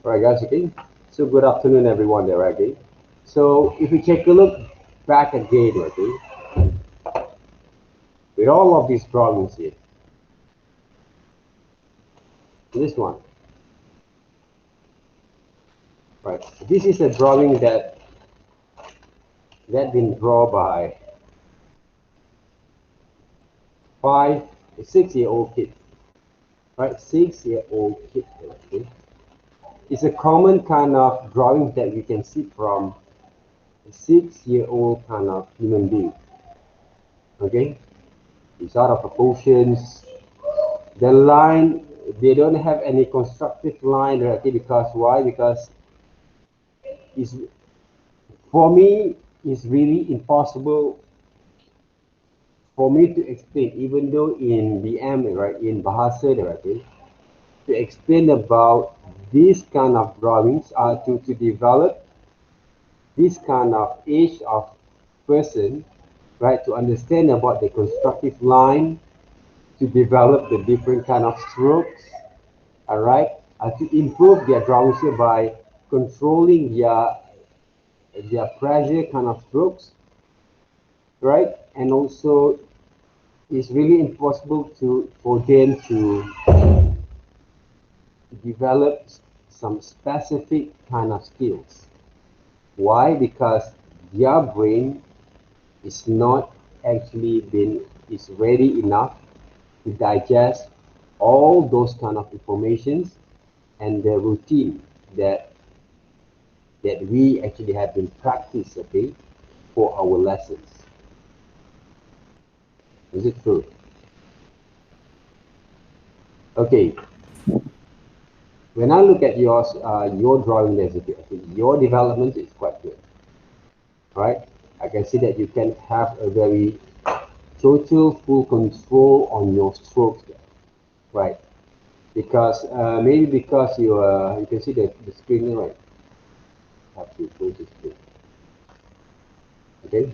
Alright guys, okay. So good afternoon everyone there, okay. So if we take a look back again, okay, with all of these drawings here, this one, right? This is a drawing that been drawn by 6-year-old kid, right? 6-year-old kid, okay. It's a common kind of drawing that you can see from a 6-year-old kind of human being, okay. It's out of proportions. The line, they don't have any constructive line, okay, because why? Because it's, for me, it's really impossible for me to explain, even though in BM, right, in Bahasa, okay, to explain about these kind of drawings, to develop this kind of age of person, right, to understand about the constructive line, to develop the different kind of strokes, all right, to improve their drawings here by controlling their pressure kind of strokes, right, and also it's really impossible for them to develop some specific kind of skills. Why? Because their brain is not actually is ready enough to digest all those kind of informations and the routine that we actually have been practiced, okay, for our lessons. Is it true? Okay. When I look at your drawing recipe, okay, your development is quite good, right? I can see that you can have a very total full control on your strokes there, right? Because maybe because you can see the screen there, right? Have to close the screen. Okay.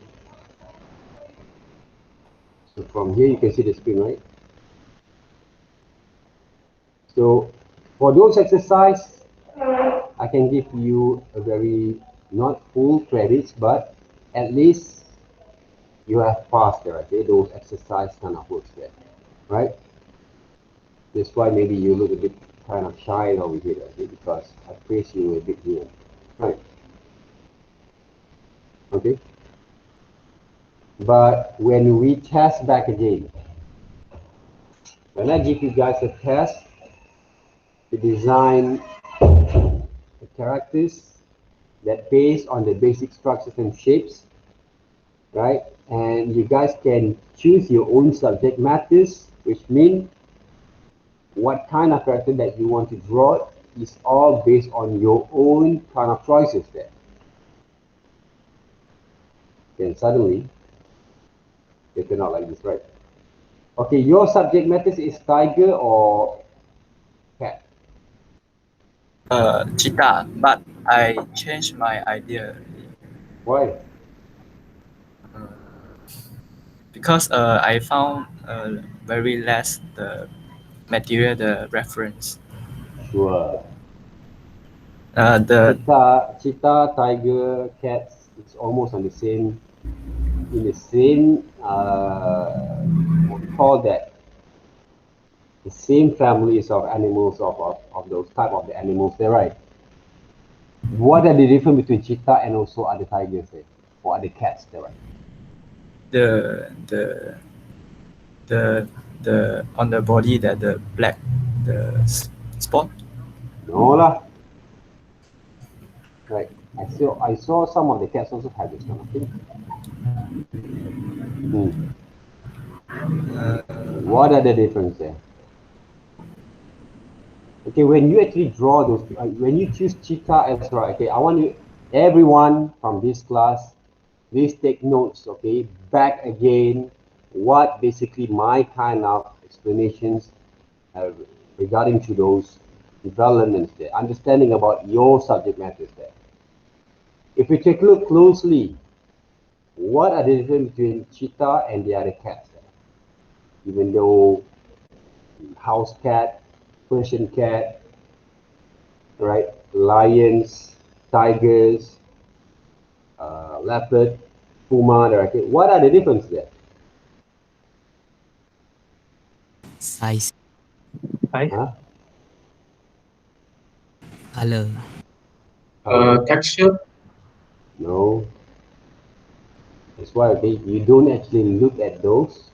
So from here you can see the screen, right? So for those exercise, I can give you a very not full credits, but at least you have passed there, okay? Those exercise kind of works there, right? That's why maybe you look a bit kind of shy over here, okay? Because I praise you a bit here, right? Okay. But when we test back again, when I give you guys a test to design the characters that based on the basic structures and shapes, right? And you guys can choose your own subject matters, which means what kind of character that you want to draw is all based on your own kind of choices there. Then suddenly, they turn out like this, right? Okay, your subject matters is tiger or cat? Cheetah, but I changed my idea Why? because I found very less the material, the reference. Sure. The Cheetah, tiger, cats, it's almost on the same, in the same, what we call that, the same families of animals, of those type of the animals there, right? What are the difference between cheetah and also other tigers there, or other cats there, right? the the the the on the body that the black spot. No lah, right? I saw some of the cats also have this kind of thing. Hmm. What are the difference there? Okay, when you actually draw those, when you choose cheetah as well, okay, I want you, everyone from this class, please take notes, okay, back again, what basically my kind of explanations uh, regarding to those developments there, understanding about your subject matters there. If we take a look closely, what are the difference between cheetah and the other cats there? Even though house cat, Persian cat, right? Lions, tigers, leopard, puma, right? What are the difference there? Size, Hi. Huh? color, Color? Texture. No. That's why you don't actually look at those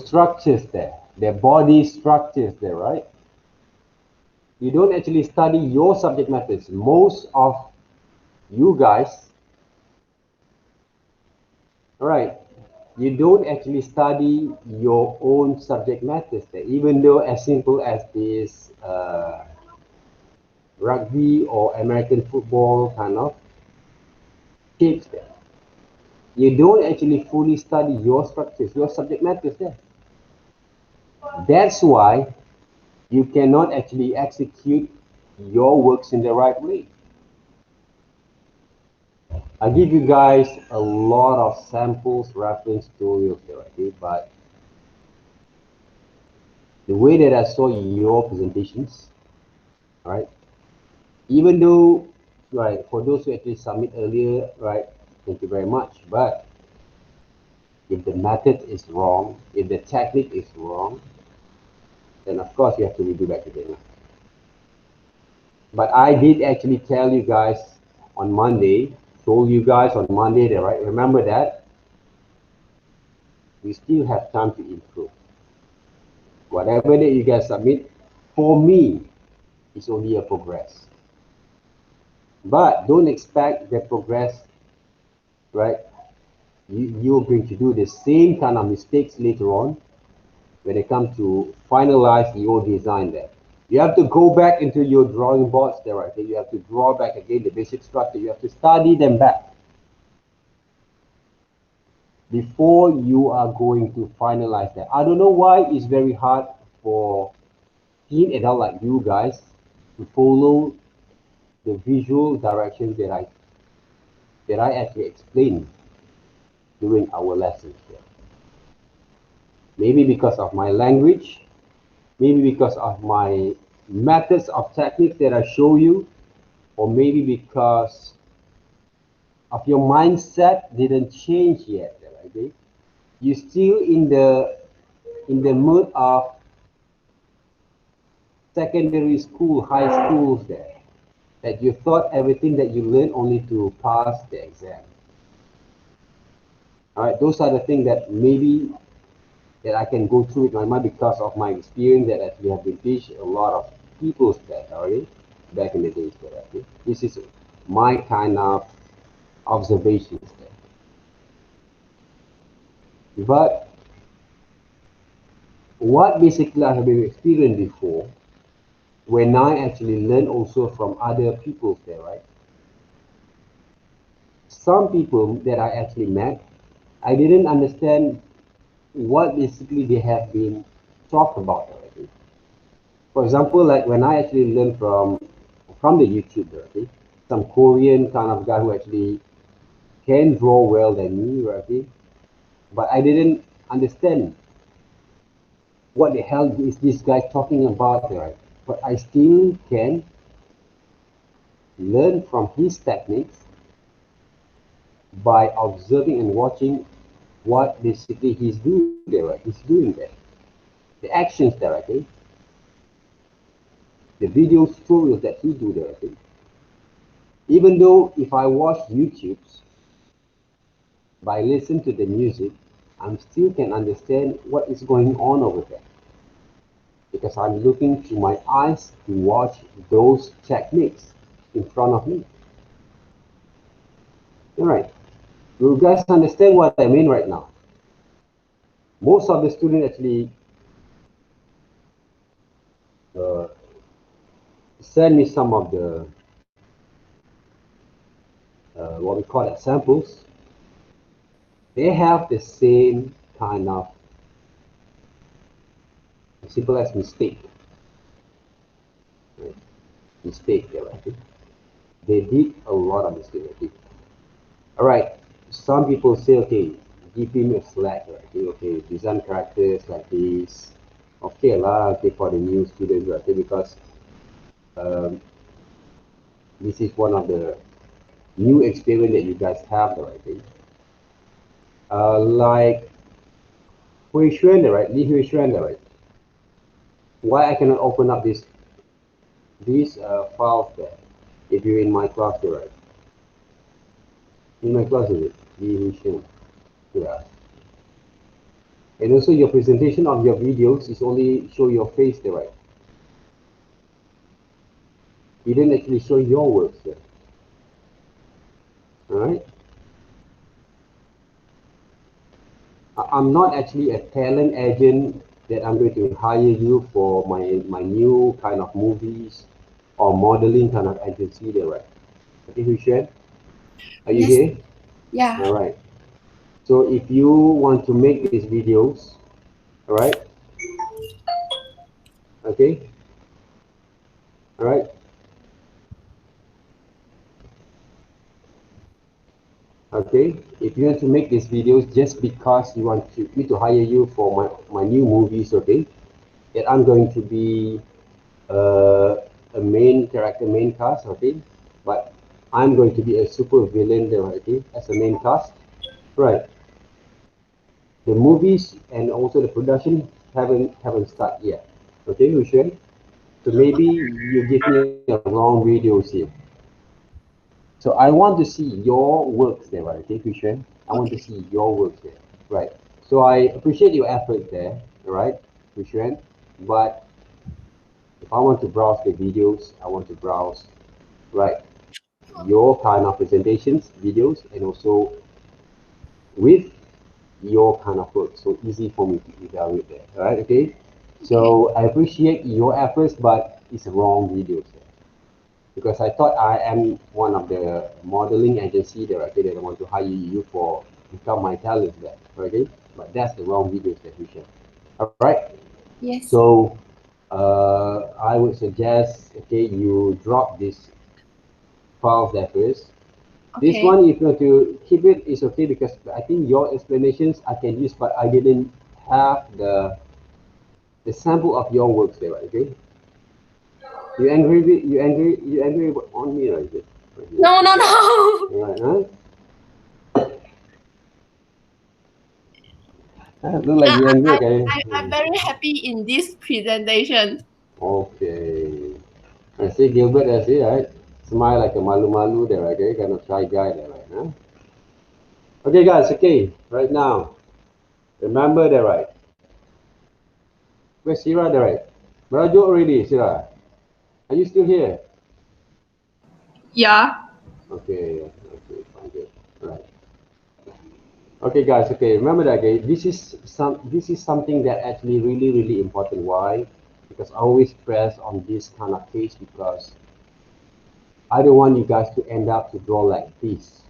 structures there, their body structures there, right? You don't actually study your subject matters. Most of you guys, right? You don't actually study your own subject matters there, even though as simple as this rugby or American football kind of shapes there. You don't actually fully study your structures, your subject matters there. That's why you cannot actually execute your works in the right way. I give you guys a lot of samples, reference tutorials there, okay? But the way that I saw your presentations, right? Even though, right, for those who actually submit earlier, right, thank you very much. But if the method is wrong, if the technique is wrong, then of course you have to redo back again. But I did actually tell you guys on Monday, told you guys on Monday that, right, remember that we still have time to improve. Whatever that you guys submit, for me, it's only a progress. But don't expect the progress, right? You're going to do the same kind of mistakes later on when it comes to finalize your design there. You have to go back into your drawing boards there, right? You have to draw back again the basic structure. You have to study them back before you are going to finalize that. I don't know why it's very hard for teen adult like you guys to follow the visual directions that I actually explained during our lessons here. Maybe because of my language, maybe because of my methods of techniques that I show you, or maybe because of your mindset didn't change yet, right? You're still in the mood of secondary school, high schools there, that you thought everything that you learned only to pass the exam. All right, those are the things that maybe that I can go through with my mind because of my experience that actually have been teach a lot of people's that already back in the days there. Okay? This is my kind of observations there. But what basically I have been experienced before when I actually learn also from other people there, right? Some people that I actually met, I didn't understand what basically they have been talked about already. For example, like when I actually learned from the YouTube already, some Korean kind of guy who actually can draw well than me, right? But I didn't understand what the hell is this guy talking about, right? But I still can learn from his techniques by observing and watching what basically he's doing there, right? He's doing there. The actions there, okay? The video tutorials that he do there, okay? Even though if I watch YouTube's, by listening to the music, I still can understand what is going on over there. Because I'm looking through my eyes to watch those techniques in front of me. All right. You guys understand what I mean right now? Most of the students actually uh, send me some of the what we call it samples. They have the same kind of simple as mistake. Right? Mistake there, right? They did a lot of mistakes. Right? All right. Some people say, okay, give him a slack, right? Okay, design characters like this. Okay lah, okay, for the new students, right? Because um, this is one of the new experience that you guys have, right? Like Hui Xuan, right? Li Hui Xuan, right? Why I cannot open up these files there? If you're in my class, right? In my class, is it? Li Hui Xuan. Yeah. And also your presentation of your videos is only show your face there, right? You didn't actually show your works there. Alright? I'm not actually a talent agent that I'm going to hire you for my new kind of movies or modeling kind of agency there, right? Okay, Hushan? Are you Yes. here? Yeah. Alright. So if you want to make these videos, alright? Okay? Alright? Okay, if you want to make these videos just because you want me to hire you for my new movies, okay, that I'm going to be a main character, main cast, okay, but I'm going to be a super villain there, okay, as a main cast, right? The movies and also the production haven't started yet, okay, Hushan? So maybe you give me a wrong videos here. So I want to see your works there, right? Okay, Hushan? I want to see your works there, right? So I appreciate your effort there, all right, Hushan? But if I want to browse the videos, I want to browse, right, your kind of presentations, videos, and also with your kind of work. So easy for me to evaluate there, all right, okay? So I appreciate your efforts, but it's wrong videos there. Because I thought I am one of the modeling agency there, okay, that I want to hire you for become my talent there, okay? But that's the wrong videos that you share. All right. Yes. So I would suggest, okay, you drop this files there first. This Okay. one, if you want to keep it, is okay because I think your explanations I can use, but I didn't have the sample of your works there, right? Okay. You angry with you angry on me, right? Right here. No, no, no. Right, huh? Look like you angry, okay? I'm very happy in this presentation. Okay. I see Gilbert, I see, right? Smile like a malu-malu there, okay? Kind of shy guy there, right? Huh? Okay, guys, okay. Right now, remember that, right? Where's Sira there, right? Merajuk already, Sira. Are you still here? Yeah. Okay, okay, fine, good. Right. Okay, guys, okay. Remember that, okay? This is something that actually really important. Why? Because I always press on this kind of case because I don't want you guys to end up to draw like this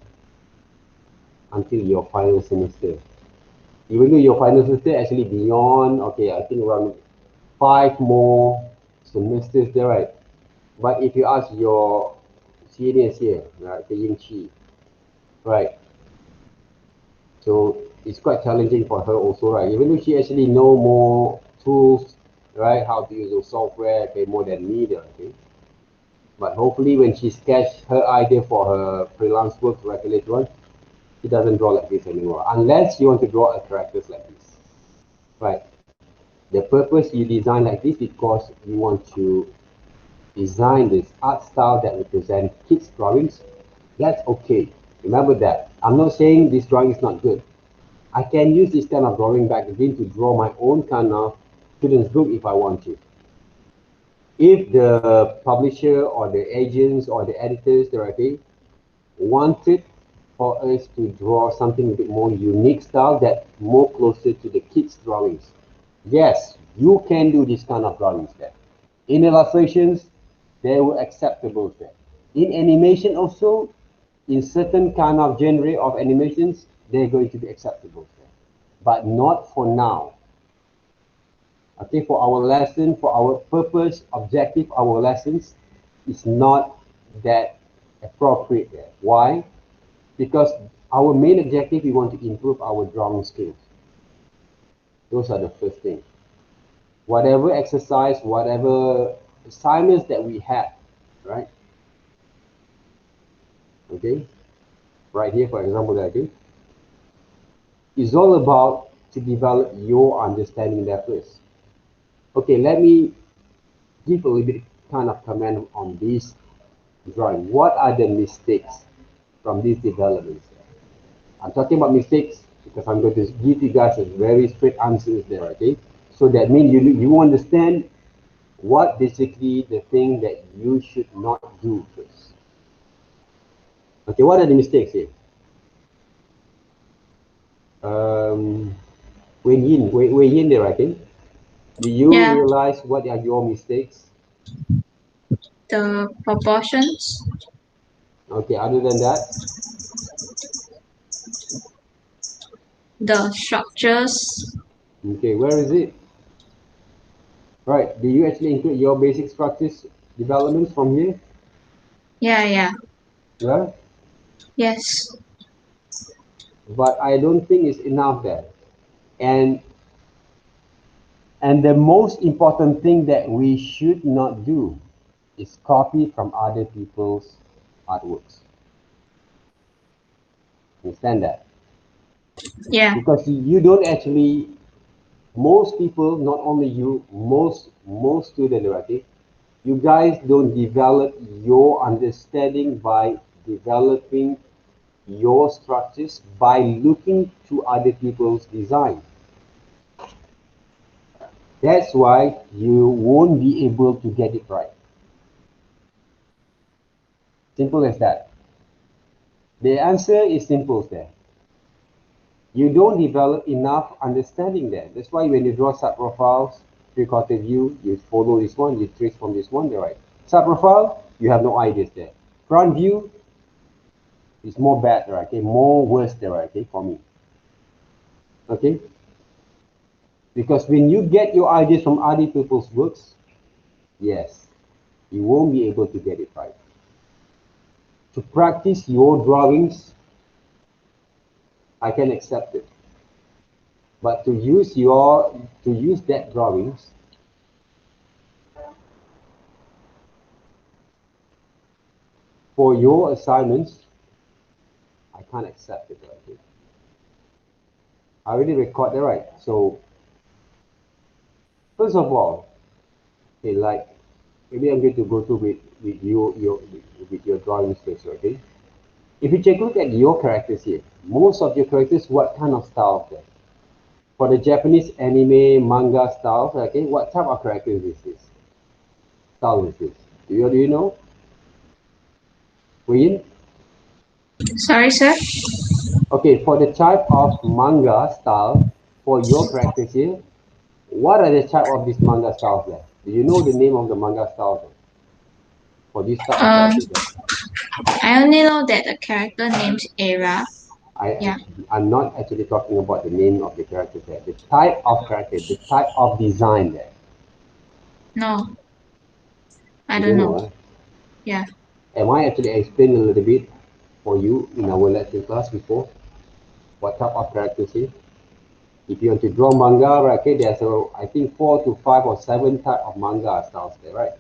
until your final semester. Even though your final semester actually beyond, okay, I think around 5 more semesters there, right? But if you ask your seniors here, right, the Ying Chi, right? So it's quite challenging for her also, right? Even though she actually know more tools, right? How to use those software, okay, more than me there, okay? But hopefully when she sketch her idea for her freelance work right later on, she doesn't draw like this anymore. Unless you want to draw a characters like this, right? The purpose you design like this because you want to design this art style that represent kids drawings. That's okay. Remember that. I'm not saying this drawing is not good. I can use this kind of drawing back again to draw my own kind of children's book if I want to. If the publisher or the agents or the editors directly wanted for us to draw something a bit more unique style that more closer to the kids' drawings, yes, you can do this kind of drawings there. In illustrations, they were acceptable there. In animation also, in certain kind of genre of animations, they're going to be acceptable there. But not for now. Okay, for our lesson, for our purpose, objective, our lessons is not that appropriate there. Why? Because Our main objective, we want to improve our drawing skills. Those are the first thing. Whatever exercise, whatever assignments that we have, right? Okay, right here, for example, okay, is all about to develop your understanding there first. Okay, let me give a little bit kind of comment on this drawing. What are the mistakes from these developments? I'm talking about mistakes because I'm going to give you guys a very straight answers there, okay? So that means you understand what basically the thing that you should not do first. Okay, what are the mistakes here? Wei Yin there, I think. Do you Yeah. realize what are your mistakes? The proportions, Okay, other than that, the structures. okay, where is it? Right, do you actually include your basic structures developments from here? Yeah. Yeah, Yes. but I don't think it's enough there. And the most important thing that we should not do is copy from other people's artworks. Understand that? Yeah. Because you don't actually, most people, not only you, most students, okay, you guys don't develop your understanding by developing your structures by looking to other people's design. That's why you won't be able to get it right. Simple as that. The answer is simple there. You don't develop enough understanding there. That's why when you draw sub-profiles, three-quarter view, you follow this one, you trace from this one, they're right. Sub-profile, you have no ideas there. Front view is more bad, right? Okay, more worse there, right? Okay, for me. Okay? Because when you get your ideas from other people's works, yes, you won't be able to get it right. To practice your drawings, I can accept it. But to use that drawings for your assignments, I can't accept it. Right? I already record that, right? So first of all, okay, like maybe I'm going to go through with your drawings first, okay? If you take a look at your characters here, most of your characters, what kind of style there? For the Japanese anime manga style, okay, what type of characters is this? Style is this? Do you know? Wayne? Sorry, sir. Okay, for the type of manga style for your characters here, what are the type of this manga styles there? Do you know the name of the manga styles there? For this type of Um, characters there? I only know that the character name's Era. Yeah. I'm not actually talking about the name of the character there. The type of character, the type of design there. No, I You don't don't know. know, huh? Yeah. Am I actually explain a little bit for you in our lesson class before? What type of characters here? If you want to draw manga, right, okay, there's I think 4 to 5 or 7 type of manga styles there, right?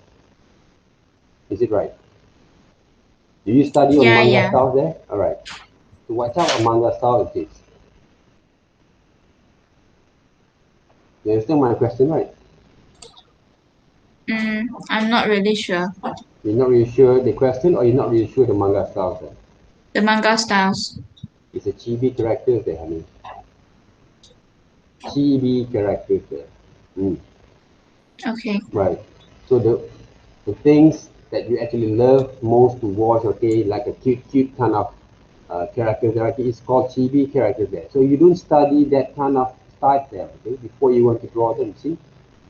Is it right? Do you study on manga Yeah. styles there? All right. So what type of manga style is this? You understand my question, right? I'm not really sure. You're not really sure the question, or you're not really sure the manga styles there? The manga styles. It's a chibi characters there, honey. Chibi characters there. Okay. Right. So the things that you actually love most to watch, okay, like a cute kind of character there, okay, it's called chibi characters there. So you don't study that kind of type there, okay, before you want to draw them. See,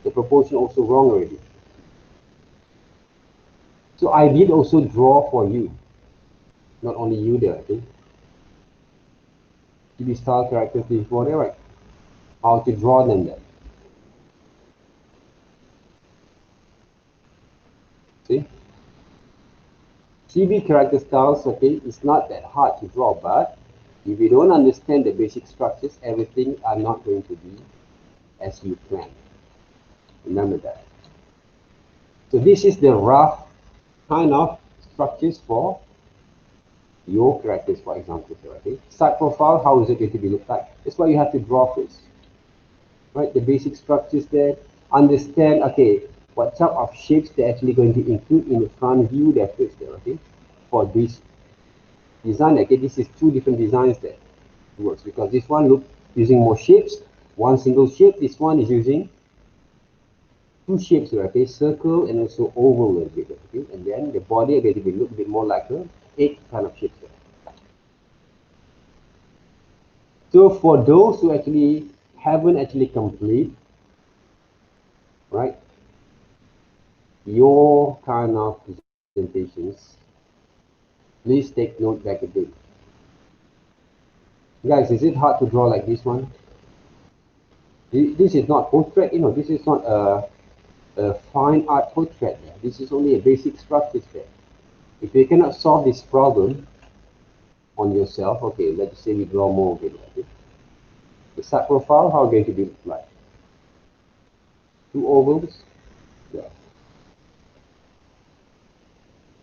the proportion also wrong already. So I did also draw for you, not only you there, okay. Chibi style characters before there, right? How to draw them there. See? CB character styles, okay, it's not that hard to draw, but If you don't understand the basic structures, everything are not going to be as you plan. Remember that. So this is the rough kind of structures for your characters, for example. Okay? Side profile, how is it going to be look like? That's why you have to draw first. Right? The basic structures there. Understand, okay, what type of shapes they're actually going to include in the front view there first there, okay? For this design, okay, this is two different designs that works because this one look using more shapes, one single shape. This one is using two shapes, okay, circle and also oval a little bit, okay, and then the body is going to be look a bit more like a egg kind of shape. So for those who actually haven't actually complete, right, your kind of presentations, please take note back again. Guys, is it hard to draw like this one? This is not portrait, you know, this is not a fine art portrait. This is only a basic structure there. If you cannot solve this problem on yourself, okay, let's say we draw more of it. Okay? The side profile, how going to be like? Two ovals. Yeah.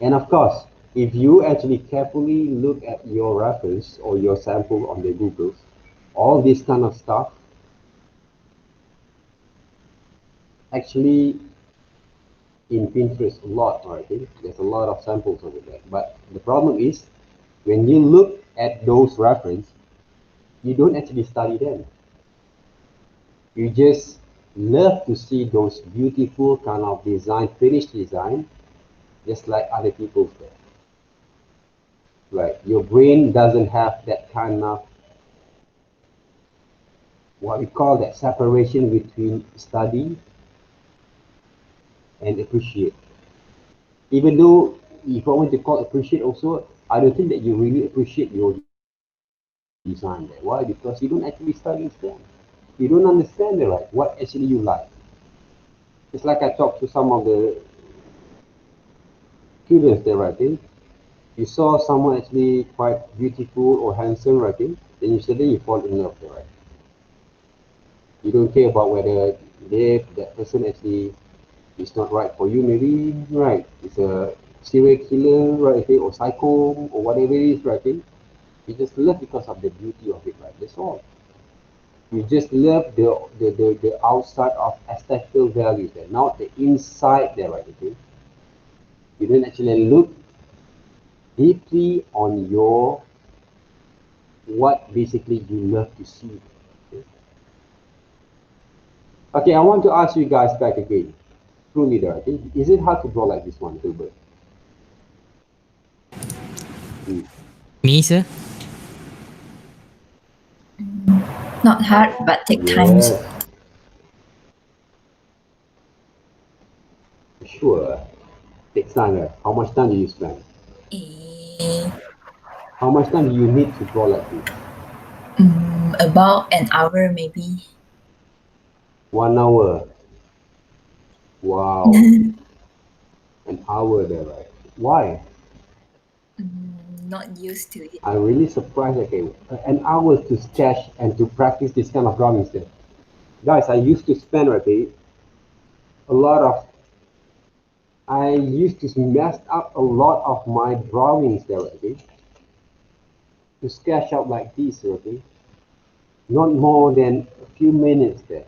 And of course, if you actually carefully look at your reference or your sample on the Googles, all this kind of stuff actually in Pinterest a lot, right? There's a lot of samples over there. But the problem is when you look at those reference, you don't actually study them. You just love to see those beautiful kind of design, finished design, just like other people's there. Right, your brain doesn't have that kind of what we call that separation between study and appreciate. Even though if I want to call appreciate also, I don't think that you really appreciate your design there. Why? Because you don't actually study them. You don't understand it, right? What actually you like. It's like I talked to some of the students there, right? You saw someone actually quite beautiful or handsome, right? Then you suddenly you fall in love, right? You don't care about whether that person actually is not right for you, maybe, right? It's a serial killer, right? Or psycho, or whatever it is, right? You just love because of the beauty of it, right? That's all. You just love the outside of aesthetical values there, not the inside there, right? Okay? You don't actually look deeply on your what basically you love to see. Okay, I want to ask you guys back again. Truly there, okay? Is it hard to draw like this one, Gilbert? Me, sir? Not hard, but take times. Yes. Sure. Takes time. How much time do you spend? How much time do you need to draw like this? About an hour maybe. 1 hour. Wow. An hour there, right? Why? Not used to it. I'm really surprised. Okay, an hour to sketch and to practice this kind of drawings there. Guys, I used to spend, okay, I used to mess up a lot of my drawings there, okay? To sketch out like this, okay? Not more than a few minutes there.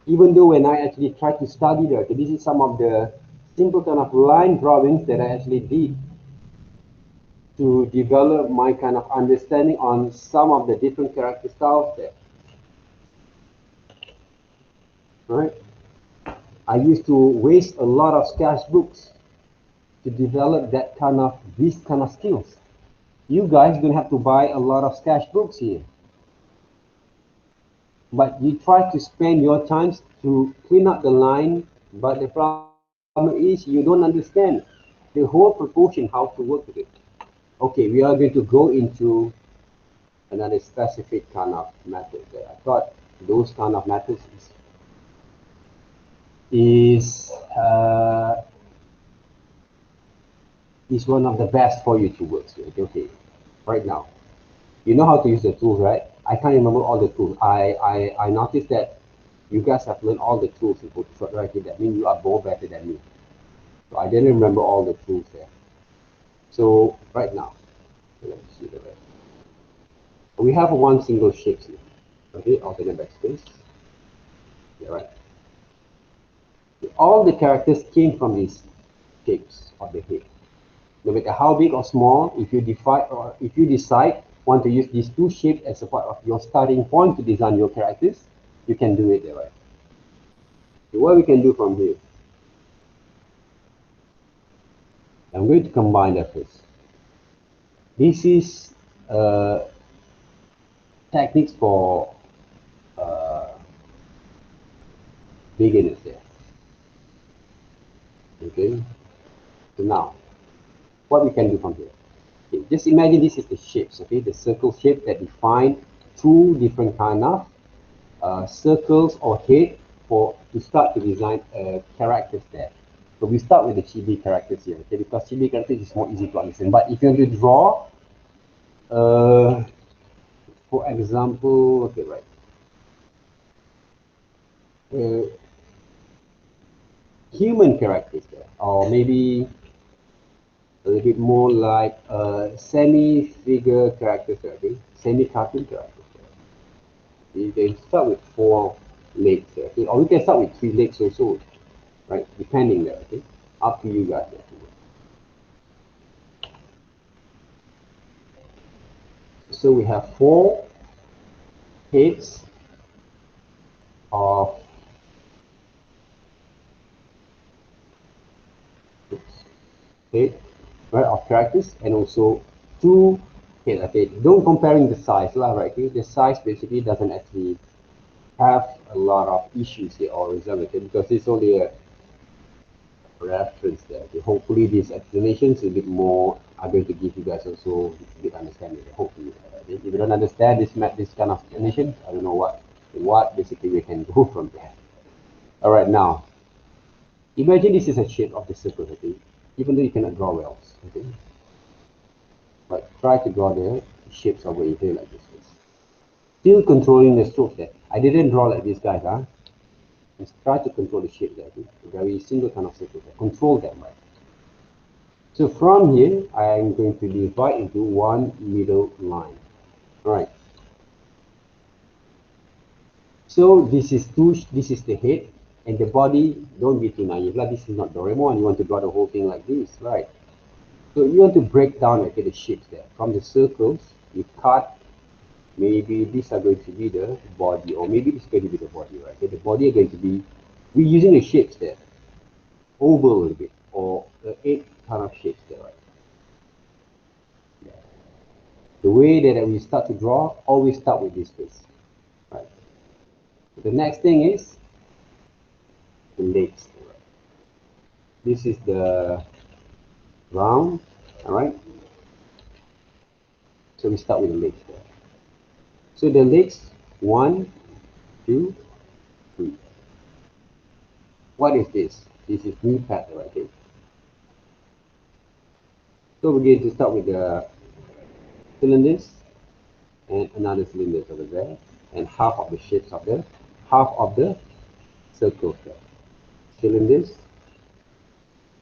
Even though when I actually tried to study there, okay, this is some of the simple kind of line drawings that I actually did to develop my kind of understanding on some of the different character styles there. Right? I used to waste a lot of sketchbooks to develop these kind of skills. You guys don't have to buy a lot of sketchbooks here. But you try to spend your time to clean up the line, but the problem is you don't understand the whole proportion, how to work with it. Okay, we are going to go into another specific kind of method there. I thought those kind of methods is one of the best for you to work with. Okay, right now. You know how to use the tools, right? I can't remember all the tools. I noticed that you guys have learned all the tools in Photoshop, right? That means you are more better than me. So I didn't remember all the tools there. So right now, let's see the rest. We have one single shape here. Okay, alternate backspace. Yeah, right. All the characters came from these shapes of the head. No matter how big or small, if you decide want to use these two shapes as a part of your starting point to design your characters, you can do it there, right? So what we can do from here, I'm going to combine that first. This is techniques for beginners there. Okay, so now what we can do from here. Okay, just imagine this is the shapes, okay, the circle shape that define two different kind of circles or head to start to design characters there. So we start with the chibi characters here, okay, because chibi characters is more easy to understand. But if you want to draw, for example, okay, right, human characters there, or maybe a little bit more like semi-figure characters, okay, semi-cartoon characters. You can start with 4 legs, okay, or we can start with 3 legs also, right? Depending there, okay, up to you guys. So we have 4 heads of head, right, of characters, and also 2 heads. Okay, don't comparing the size, right? Okay, the size basically doesn't actually have a lot of issues here or result, okay, because it's only a reference there. Okay, hopefully these explanations a bit more are going to give you guys also a bit understanding. Hopefully, if you don't understand this kind of explanation, I don't know what basically we can go from there. All right, now imagine this is a shape of the circle, okay? Even though you cannot draw well, okay? But try to draw the shapes over here like this. Still controlling the strokes there. I didn't draw like this, guys, huh? Just try to control the shape there, okay? A very single kind of circle there. Control them, right? So from here, I am going to divide into one middle line. All right. So this is the head, and the body. Don't be too naive. Like, this is not Doraemon. You want to draw the whole thing like this, right? So you want to break down, okay, the shapes there. From the circles, you cut. Maybe these are going to be the body, or maybe this is going to be the body, right? Okay, the body are going to be. We're using the shapes there, oval a little bit, or 8 kind of shapes there, right? The way that we start to draw, always start with this face, right? The next thing is the legs. Right? This is the round, all right? So we start with the legs there. So the legs, 1, 2, 3. What is this? This is knee pad, right? Okay. So we're going to start with the cylinders and another cylinders over there, and half of the circles there. Cylinders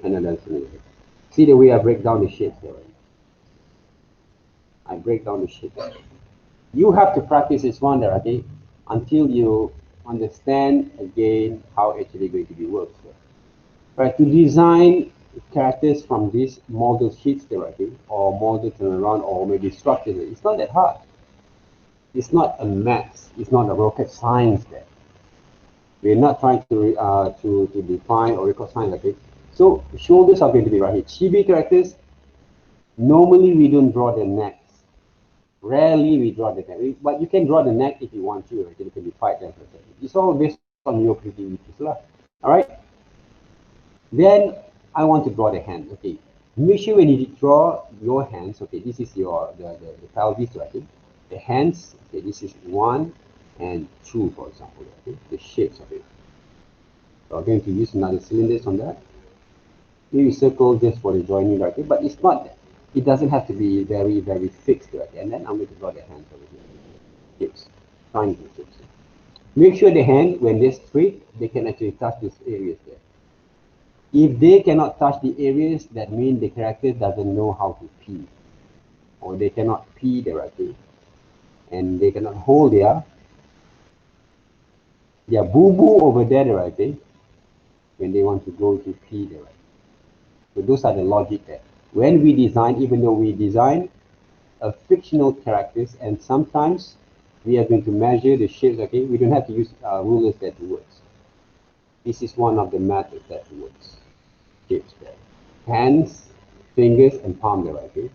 and another cylinder. See the way I break down the shapes there, right? I break down the shapes. You have to practice this one there, okay, until you understand again how actually going to be works. Right, to design characters from these model sheets there, okay, or model turnaround, or maybe structures, it's not that hard. It's not a maths, it's not a rocket science there. We're not trying to define or record science, okay. So shoulders are going to be right here. Chibi characters, normally we don't draw the necks. Rarely we draw the neck, but you can draw the neck if you want to. Right? You can divide them. It's all based on your creativity. All right. Then I want to draw the hand. Okay. Make sure when you draw your hands. Okay. This is your the pelvis, right? The hands. Okay. This is 1 and 2, for example. Okay. The shapes of it. So I'm going to use another cylinders on that. Maybe circle just for the joining, right? But it's not that. It doesn't have to be very, very fixed, right? And then I'm going to draw the hands over here. Tips, trying tips. Make sure the hand, when they're straight, they can actually touch these areas there. If they cannot touch the areas, that means the character doesn't know how to pee, or they cannot pee directly, and they cannot hold their boo-boo over there directly when they want to go to pee directly. So those are the logic there. When we design, even though we design a fictional characters, and sometimes we are going to measure the shapes, okay? We don't have to use rulers that works. This is one of the methods that works. Shapes there. Hands, fingers, and palm there, okay?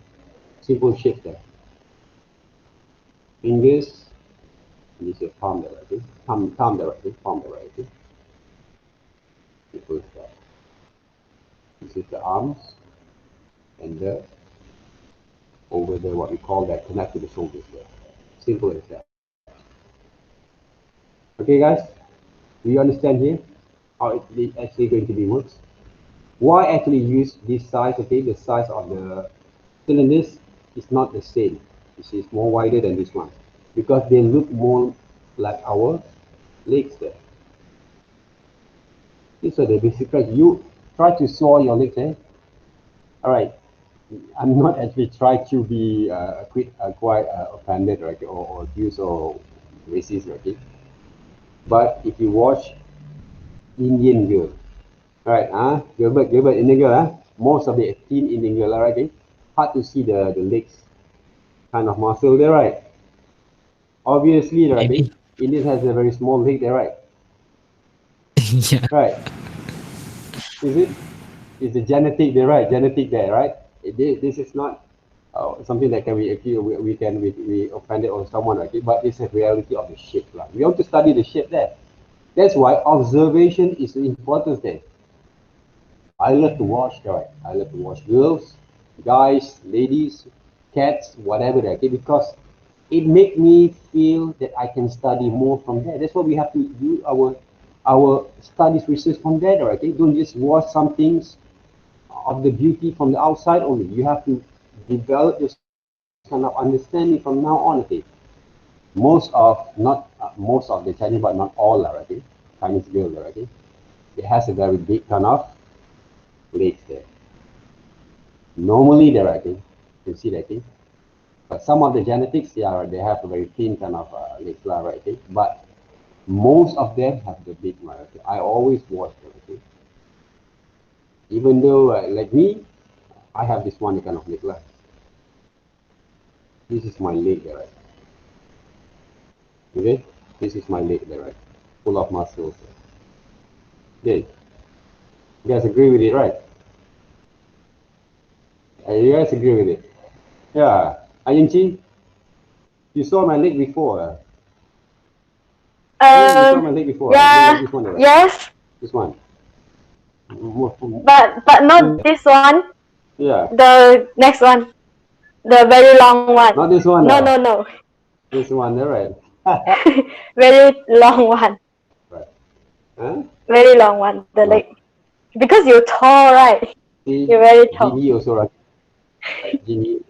Simple shapes there. Fingers, and this is your palm there, okay? Palm there, okay? Palm there, okay? Simple there. This is the arms, and the over there, what we call that, connect to the shoulders there. Simple as that. Okay, guys? Do you understand here how it's actually going to be works? Why actually use this size? Okay, the size of the cylinders is not the same. This is more wider than this one because they look more like our legs there. These are the basic. You try to saw your legs there. All right. I'm not actually trying to be quite offended, right, or accused or racist, okay? But if you watch Indian girl, right, Gilbert, Indian girl, most of the teen Indian girl, right, okay? Hard to see the legs kind of muscle there, right? Obviously, right, okay? Indian has a very small leg there, right? Yeah. Right. Is it? Is the genetic there, right? Genetic there, right? This is not something that can we offended on someone, okay? But it's a reality of the shape. Right? We want to study the shape there. That's why observation is important there. I love to watch, right? I love to watch girls, guys, ladies, cats, whatever, okay? Because it makes me feel that I can study more from there. That's why we have to do our studies research from there, okay? Don't just watch some things of the beauty from the outside only. You have to develop this kind of understanding from now on, okay? Most of the Chinese, but not all, okay? Chinese girls, okay? It has a very big kind of legs there. Normally, they're okay. You see that, okay? But some of the genetics, they have a very thin kind of legs, right? Okay? But most of them have the big one. Okay? I always watch them, okay? Even though, like me, I have this one kind of leg. This is my leg there, right? Okay? This is my leg there, right? Full of muscles. Okay. You guys agree with it, right? You guys agree with it? Yeah. Ayunchi, you saw my leg before. You saw my leg before. Yeah. This one, right? Yes. This one. But not this one. Yeah. The next one. The very long one. Not this one. No. This one, right? Very long one. Right. Huh? Very long one. The leg. Because you're tall, right? See, You're very tall. Genie also, right? Genie.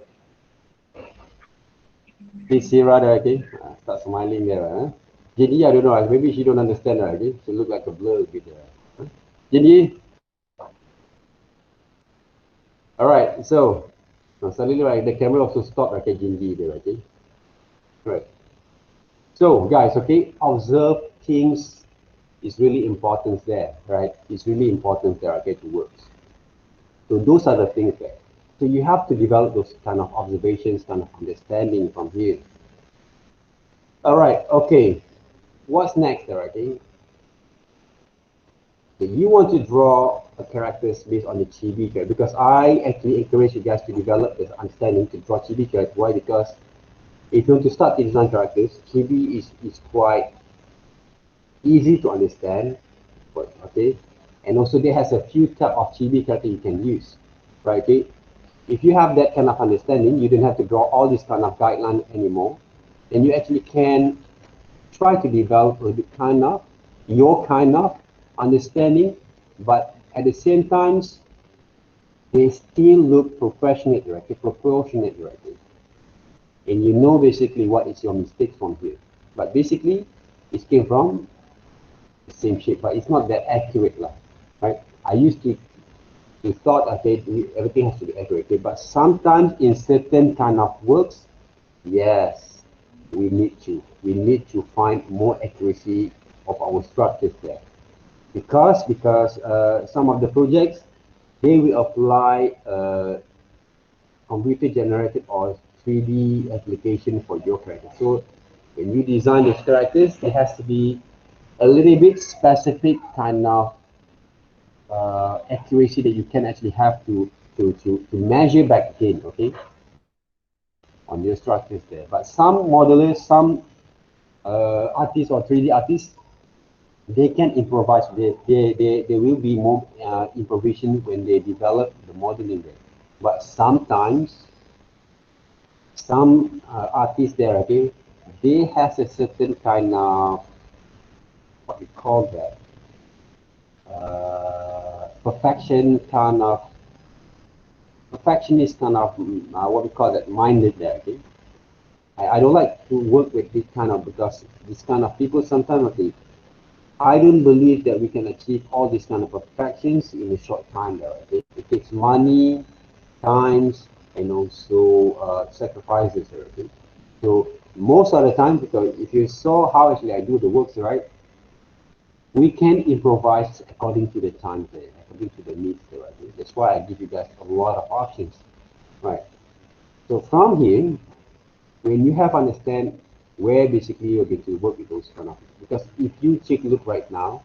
Please see, right? Okay. Start smiling there, huh? Genie, I don't know. Maybe she don't understand, right? Okay. She look like a blur with her. Huh? Genie. All right. So suddenly, right, the camera also stopped. Okay, Genie there. Okay. Right. So, guys, okay, observe things is really important there, right? It's really important there, okay, to work. So those are the things there. So you have to develop those kind of observations, kind of understanding from here. All right, okay. What's next there, okay? So you want to draw a characters based on the chibi character, because I actually encourage you guys to develop this understanding to draw chibi characters. Why? Because if you want to start to design characters, chibi is quite easy to understand, but okay, and also there has a few type of chibi character you can use, right? Okay, if you have that kind of understanding, you don't have to draw all this kind of guideline anymore, then you actually can try to develop a kind of your kind of understanding, but at the same time they still look proportionate directly. And you know basically what is your mistake from here. But basically, it came from the same shape, but it's not that accurate, right? I used to thought, okay, everything has to be accurate, okay? But sometimes in certain kind of works, yes, we need to find more accuracy of our structures there. Because some of the projects, they will apply computer generated or 3D application for your character. So when you design those characters, it has to be a little bit specific kind of accuracy that you can actually have to measure back again, okay, on your structures there. But some modelers, some artists or 3D artists, they can improvise. There will be more improvisation when they develop the modeling there. But sometimes some artists there, okay, they has a certain kind of what we call that perfectionist kind of what we call that minded there. Okay, I don't like to work with this kind of, because this kind of people sometimes, okay, I don't believe that we can achieve all these kind of perfections in a short time there. Okay? It takes money, times, and also sacrifices there. Okay? So most of the time, because if you saw how actually I do the works, right, we can improvise according to the time there, according to the needs there. Right? That's why I give you guys a lot of options, right? So from here, when you have understand where basically you're going to work with those kind of, because if you take a look right now,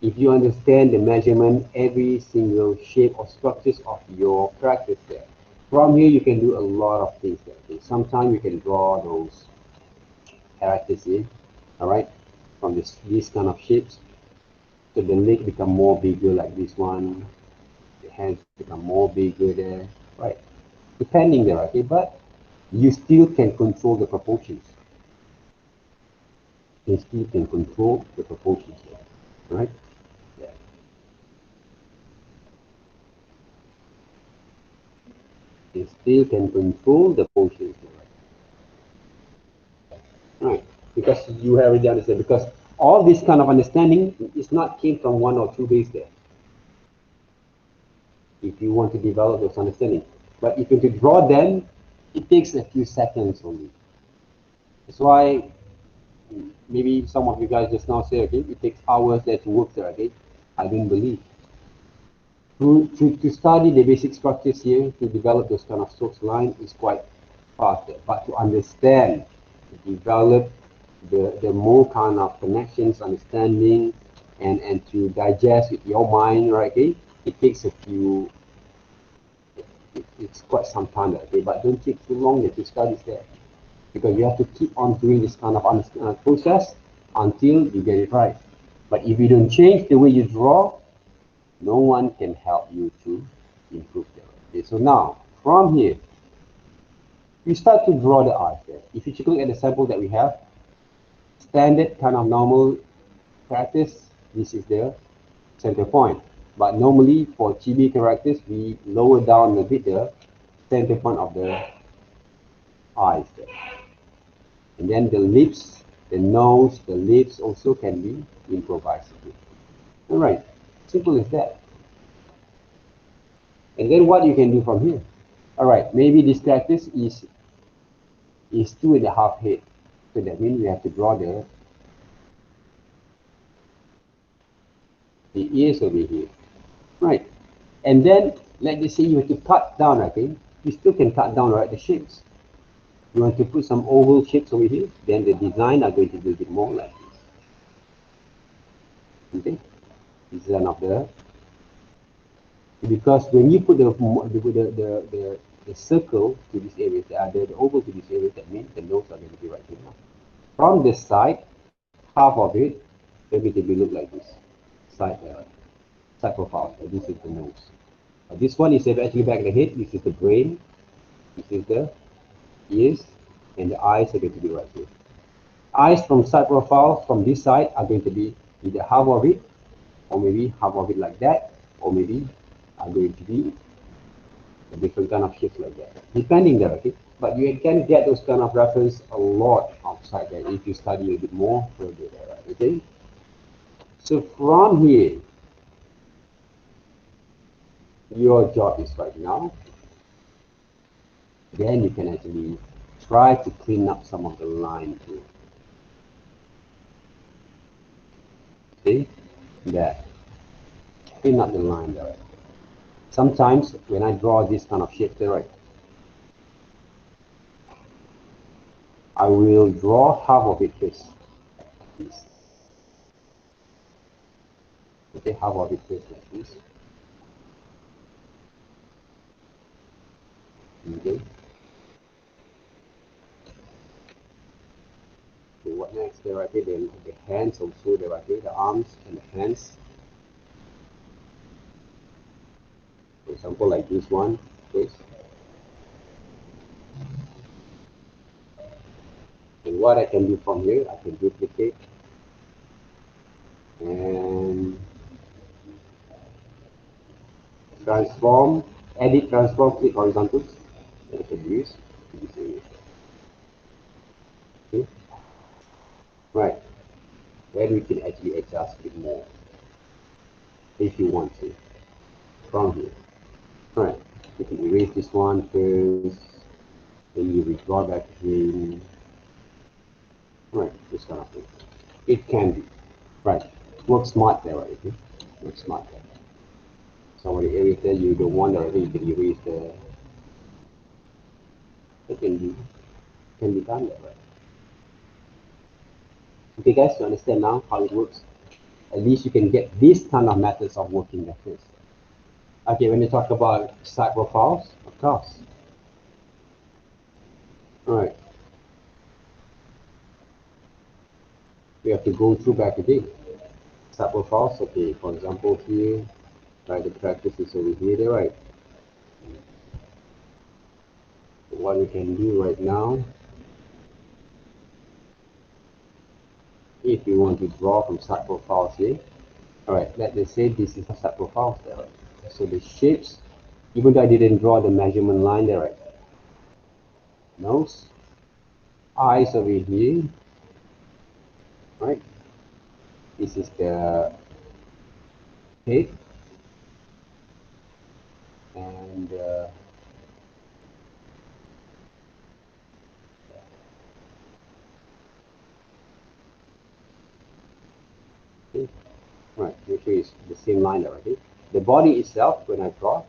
if you understand the measurement, every single shape or structures of your practice there, from here you can do a lot of things there. Okay? Sometimes you can draw those characters in, all right, from these kind of shapes. So the leg become more bigger like this one, the hands become more bigger there, right? Depending there, okay, but you still can control the proportions. You still can control the proportions there, right? Yeah. You still can control the proportions there, right? Because you have already understand, because all this kind of understanding is not came from 1 or 2 days there. If you want to develop those understanding, but if you to draw them, it takes a few seconds only. That's why maybe some of you guys just now say, okay, it takes hours there to work there, okay? I don't believe. To study the basic structures here, to develop those kind of strokes line is quite faster. But to understand, to develop the more kind of connections, understanding, and to digest with your mind, right, okay? It takes a few, it's quite some time, okay? But don't take too long to study there, because you have to keep on doing this kind of process until you get it right. But if you don't change the way you draw, no one can help you to improve that. Okay, so now from here, we start to draw the eyes there. If you take a look at the sample that we have, standard kind of normal practice, this is the center point. But normally for chibi characters, we lower down a bit the center point of the eyes there. And then the lips, the nose, the lips also can be improvised. All right, simple as that. And then what you can do from here? All right, maybe this practice is 2.5 head. So that means we have to draw the ears over here. Right. And then let's say you have to cut down, okay? You still can cut down, right, the shapes. You want to put some oval shapes over here, then the design are going to be a bit more like this. Okay? Design of the, because when you put the circle to this area, the oval to this area, that means the nose are going to be right here. From this side, half of it going to be look like this. Side profile. This is the nose. This one is actually back of the head. This is the brain. This is the ears, and the eyes are going to be right here. Eyes from side profile from this side are going to be either half of it, or maybe half of it like that, or maybe are going to be different kind of shapes like that, depending there, okay? But you can get those kind of reference a lot outside there if you study a bit more further there, right? Okay? So from here, your job is right now, then you can actually try to clean up some of the line too. See? That. Clean up the line there. Sometimes when I draw this kind of shape there, right, I will draw half of it first. Like this. Okay, half of it first like this. Okay. So what next there, right? Then the hands also there, right? The arms and the hands. For example, like this one, first. And what I can do from here, I can duplicate and transform, edit, transform, click horizontal. I can use this area. Okay. Right. Then we can actually adjust it more if you want to from here. Right. You can erase this one first, then you redraw back again. Right, this kind of thing. It can be. Right. Work smart there, right? Okay? Work smart there. Some of the areas that you don't want already, you can erase the. It can be done that way. Okay, guys, you understand now how it works? At least you can get this kind of methods of working that first. Okay, when you talk about side profiles, of course. Alright. We have to go through back again. Side profiles, okay, for example here, right, the practice is over here, there, right? What we can do right now, if you want to draw from side profiles here, alright, let's say this is a side profiles there, right? So the shapes, even though I didn't draw the measurement line there, right? Nose, eyes over here, right? This is the head, and okay. Right, make sure it's the same line there, okay? The body itself, when I draw,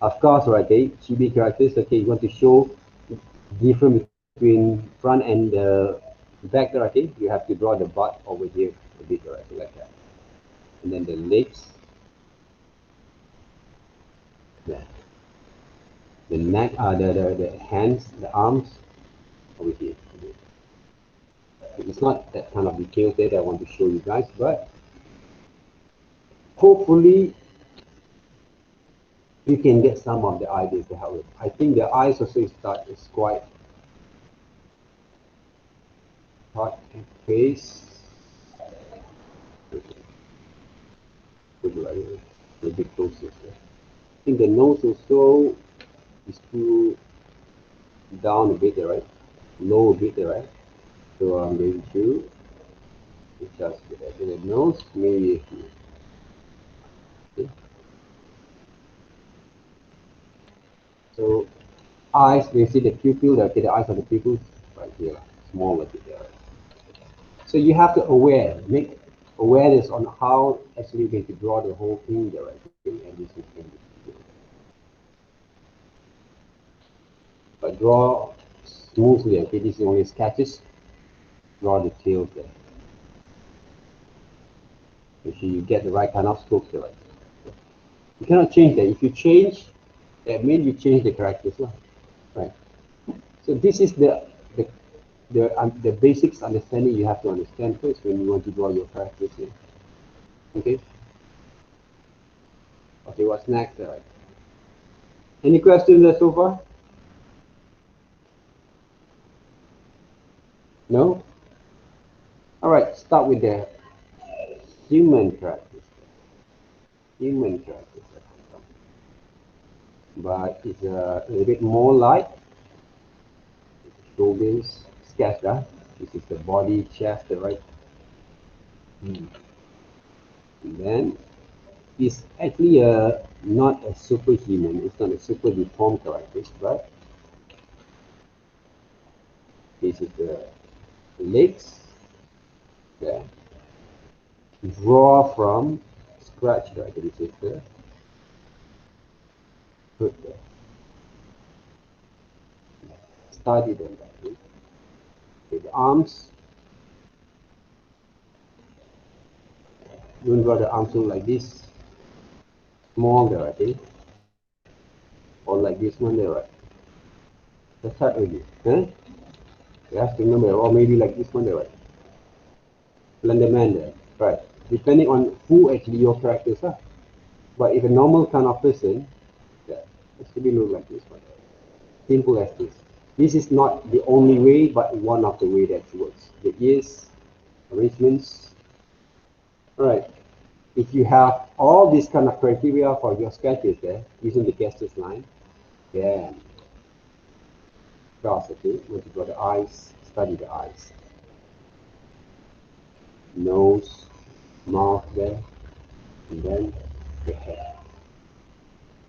of course, right, okay, chibi characters, okay, you want to show difference between front and the back there, okay? You have to draw the butt over here a bit, right, like that. And then the legs, the neck, the hands, the arms over here. It's not that kind of detail there that I want to show you guys, but hopefully you can get some of the ideas to help with. I think the eyes also is quite hot and face. A bit closer. I think the nose also is too down a bit there, right? Low a bit there, right? So I'm going to adjust the nose, maybe here. Okay. So eyes, you see the pupil, okay, the eyes of the pupils right here, small a bit there. So you have to make awareness on how actually you're going to draw the whole thing there, right? And this is going to be. But draw smoothly, okay, this is only sketches. Draw the tails there. Make sure you get the right kind of strokes there. You cannot change that. If you change, that means you change the characters, right? So this is the basics understanding you have to understand first when you want to draw your characters here. Okay. Okay, what's next? Right? Any questions there so far? No? Alright, start with the human characters. Human characters. but it's a little bit more light. Shoulders sketch, this is the body, chest, right? And then it's actually not a superhuman, it's not a super deformed character, but this is the legs, yeah. Draw from scratch, right? This is the foot there. Study them that way. Okay, the arms, don't draw the arms look like this, small there, okay? Or like this one there, right? That's hard already, huh? You have to remember, or maybe like this one there, right? Slender man there, right? Depending on who actually your characters are. But if a normal kind of person, yeah, it should be look like this one. Simple as this. This is not the only way, but one of the way that works. The ears, arrangements. Alright. If you have all these kind of criteria for your sketches there, using the gestures line, then cross, okay? Once you got the eyes, study the eyes. Nose, mouth there, and then the head.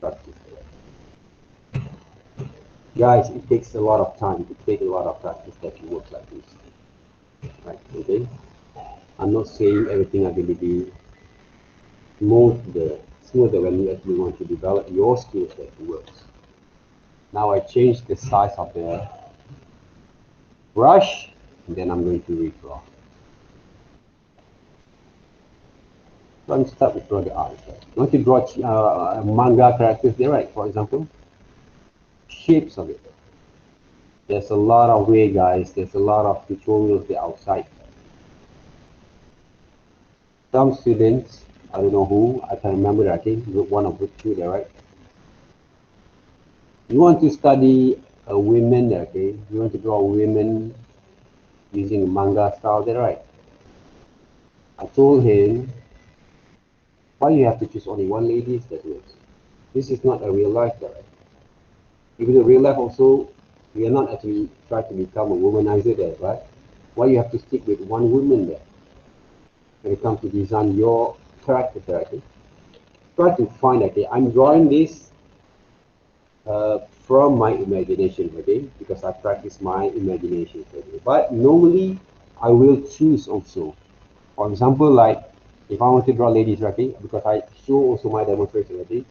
Practice there. Guys, it takes a lot of time. It takes a lot of practice that you work like this. Right, okay? I'm not saying everything are going to be smoother when you actually want to develop your skills that it works. Now I change the size of the brush, and then I'm going to redraw. So I'm start with draw the eyes. Right? You want to draw manga characters there, right? For example, shapes of it. There's a lot of way, guys. There's a lot of tutorials there outside. Some students, I don't know who, I can remember that, I think group 1 or group 2 there, right? You want to study a women there, okay? You want to draw women using a manga style there, right? I told him, why you have to choose only one lady? That works. This is not a real life there, right? Even in real life also, we are not actually trying to become a womanizer there, right? Why you have to stick with one woman there? When it comes to design your character there, okay? Try to find, okay, I'm drawing this from my imagination, okay, because I practice my imagination, okay. But normally I will choose also. For example, like if I want to draw ladies, okay, because I show also my demonstration, okay.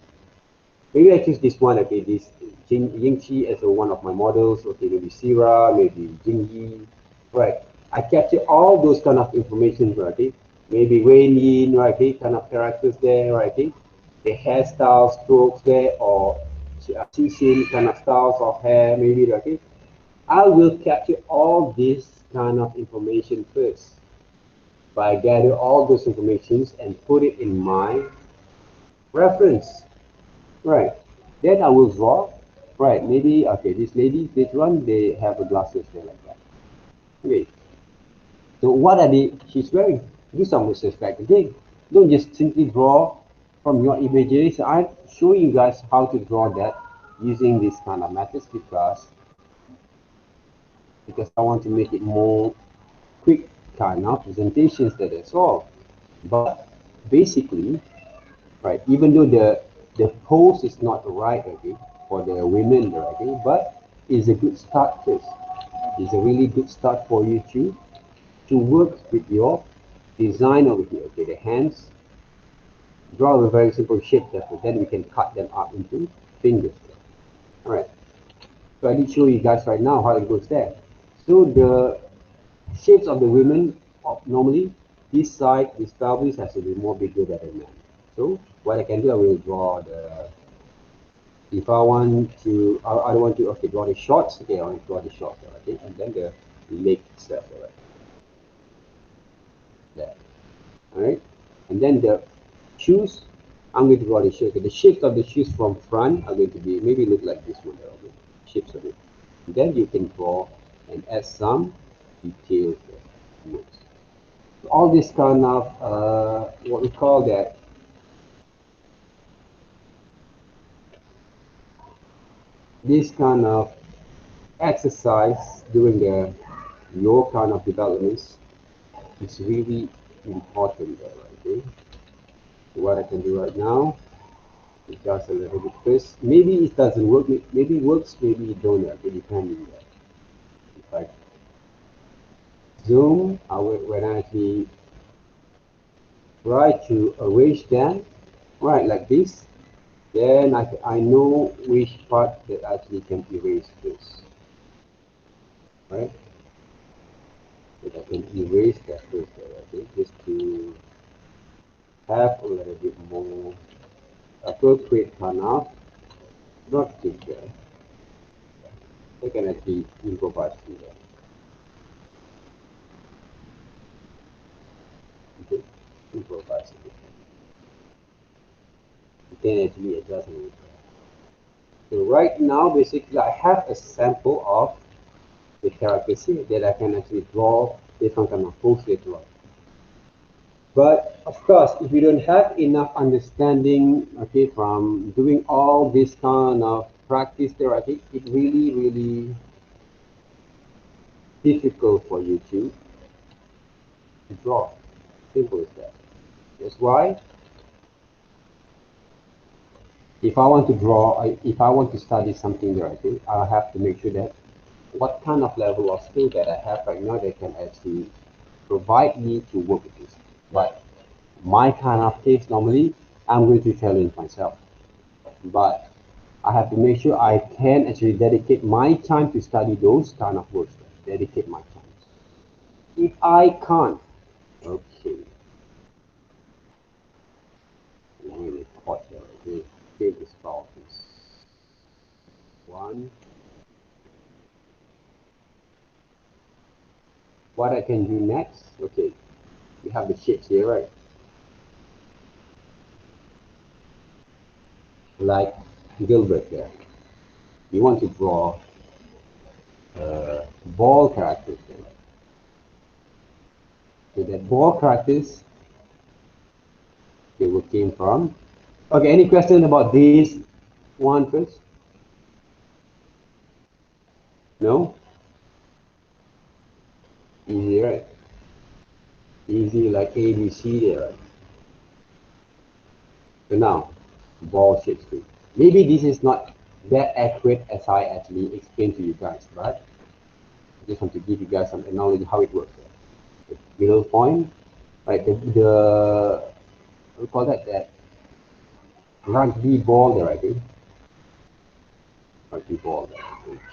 Maybe I choose this one, okay, this Yingqi as one of my models, okay, maybe Sira, maybe Jingyi, right. I capture all those kind of information, okay. Maybe Wei Yin, right, okay, kind of characters there, right, okay. The hairstyle strokes there, or Xixin kind of styles of hair, maybe, okay. I will capture all this kind of information first by gather all those informations and put it in my reference, right? Then I will draw, right? Maybe, okay, this lady, this one, they have the glasses there like that. Okay. So what are she's wearing? Do some research back again. Don't just simply draw from your imagination. I'm showing you guys how to draw that using this kind of methods because I want to make it more quick kind of presentations that is all. But basically, right, even though the pose is not right, okay, for the women, okay, but it's a good start first. It's a really good start for you to work with your design over here. Okay, the hands, draw a very simple shape there, then we can cut them up into fingers. All right. So I did show you guys right now how it goes there. So the shapes of the women, normally this side, this pelvis has to be more bigger than the man. So what I can do, I will draw the, if I want to, I don't want to, okay, draw the shorts, okay, I want to draw the shorts, okay, and then the leg itself, right, there, all right, and then the shoes, I'm going to draw the shoes. Okay, the shapes of the shoes from front are going to be, maybe look like this one, okay, shapes of it. And then you can draw and add some details there. All this kind of, what we call that, this kind of exercise during your kind of developments is really important there, okay? So what I can do right now is just a little bit first. Maybe it doesn't work, maybe it works, maybe it don't, okay, depending there. If I zoom, when I actually try to arrange them, right, like this, then I know which part that actually can erase this, right? That I can erase that first, okay, just to have a little bit more appropriate kind of logic there. I can actually improvise from there. Okay, improvise it. You can actually adjust it. So right now, basically, I have a sample of the characters here that I can actually draw different kind of pose later on. But of course, if you don't have enough understanding, okay, from doing all this kind of practice there, I think it really difficult for you to draw. Simple as that. That's why if I want to draw, if I want to study something there, I think I'll have to make sure that what kind of level of skill that I have right now that can actually provide me to work with this. But my kind of case, normally, I'm going to challenge myself. But I have to make sure I can actually dedicate my time to study those kind of works. Dedicate my time. If I can't, okay. Really hot there. Okay, take this file, please. One. What I can do next, okay, we have the shapes here, right? Like Gilbert there. You want to draw ball characters there. So that ball characters, okay, what came from. Okay, any question about this one first? No? Easy, right? Easy like A, B, C there, right? So now, ball shapes too. Maybe this is not that accurate as I actually explained to you guys, but I just want to give you guys some knowledge how it works. The middle point, right? We call that rugby ball there, I think. Rugby ball there.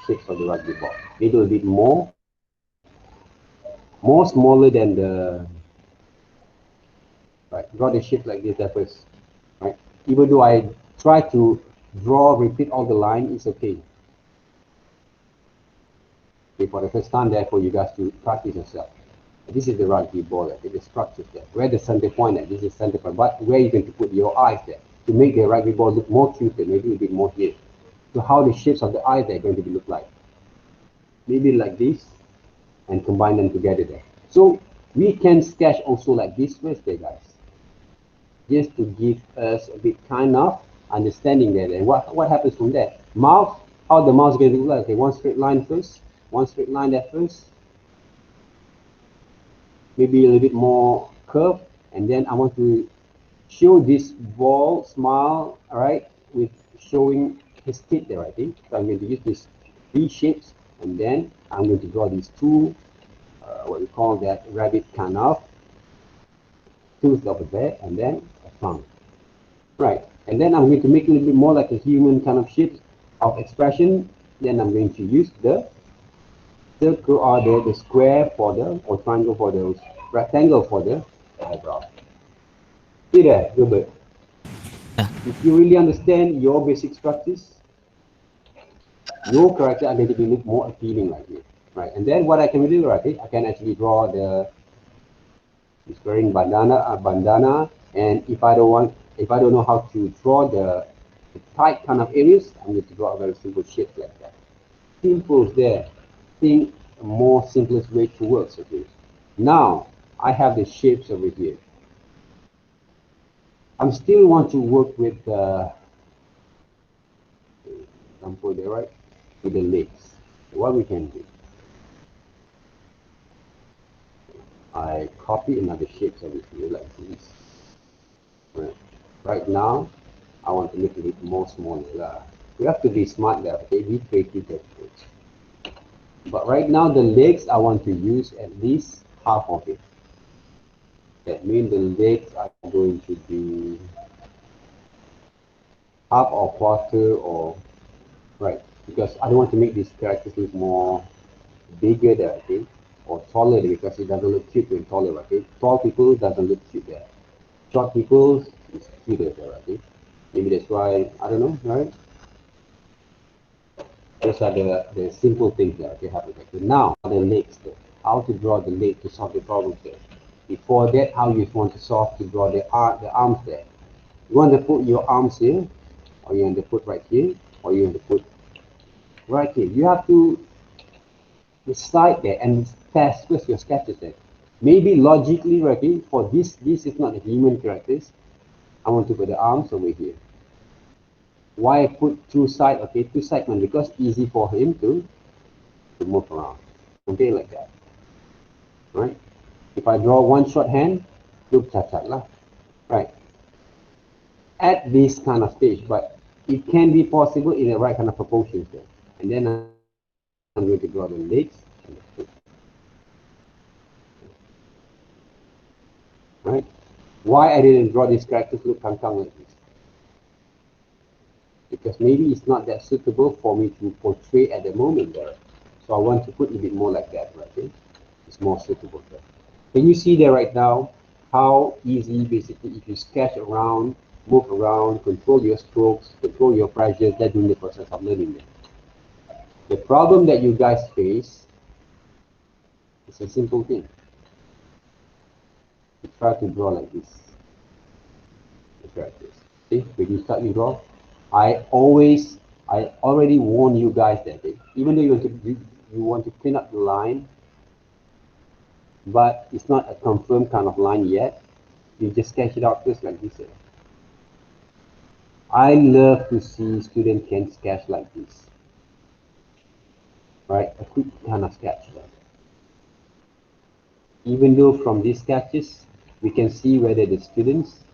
Shapes of the rugby ball. Maybe a bit more smaller than the, right? Draw the shape like this at first, right? Even though I try to repeat all the line, it's okay. Okay, for the first time, therefore, you guys to practice yourself. This is the rugby ball, I think the structures there. Where the center point at, this is center point, but where you're going to put your eyes there to make the rugby ball look more cuter, maybe a bit more here. So how the shapes of the eyes are going to be look like. Maybe like this, and combine them together there. So we can sketch also like this first there, guys. Just to give us a bit kind of understanding there. And what happens from there? Mouth, how the mouth is going to look like. Okay, one straight line first. One straight line there first. Maybe a little bit more curve. And then I want to show this ball smile, all right, with showing his teeth there, I think. So I'm going to use these three shapes. And then I'm going to draw these two, what we call that rabbit kind of tooth over there. And then a tongue. Right, and then I'm going to make it a little bit more like a human kind of shape of expression. Then I'm going to use the circle or the square for the, or triangle for the, rectangle for the eyebrow. See there, Gilbert? Yeah. If you really understand your basic structures, your character are going to be look more appealing like this. Right, and then what I can do, right, I can actually draw he's wearing bandana, and if I don't know how to draw the tight kind of areas, I'm going to draw a very simple shape like that. Simple there. Think a more simplest way to work. Okay. Now I have the shapes over here. I'm still want to work with example there, right? with the legs. What we can do, I copy another shape over here like this. Right now, I want to make it more smaller. We have to be smart there, okay? Be creative there. But right now, the legs, I want to use at least half of it. That means the legs are going to be half or quarter or, right? Because I don't want to make these characters look more bigger there, okay? Or taller because it doesn't look cute when taller, okay? Tall people doesn't look cute there. Short people is cuter there, okay? Maybe that's why, I don't know, right? Those are the simple things that you have to do. Now, the legs there. How to draw the leg to solve the problem there. Before that, how you want to solve to draw the arms there. You want to put your arms here, or you want to put right here, or you want to put right here. You have to decide there and test with your sketches there. Maybe logically, right, for this is not a human characters. I want to put the arms over here. Why I put two side, okay, two segment, because easy for him to move around. Okay, like that. Right? If I draw one short hand, look cacat lah. Right? At this kind of stage, but it can be possible in the right kind of proportions there. And then I'm going to draw the legs and the foot. Right? Why I didn't draw these characters look kang-kang like this? Because maybe it's not that suitable for me to portray at the moment there. So I want to put a bit more like that, right? Okay? It's more suitable there. Can you see there right now how easy basically if you sketch around, move around, control your strokes, control your pressures, that's in the process of learning there. The problem that you guys face is a simple thing. You try to draw like this. See, when you start to draw, I already warn you guys that even though you want to clean up the line, but it's not a confirmed kind of line yet. You just sketch it out just like this. I love to see students can sketch like this. Right, a quick kind of sketch. Even though from these sketches, we can see whether the students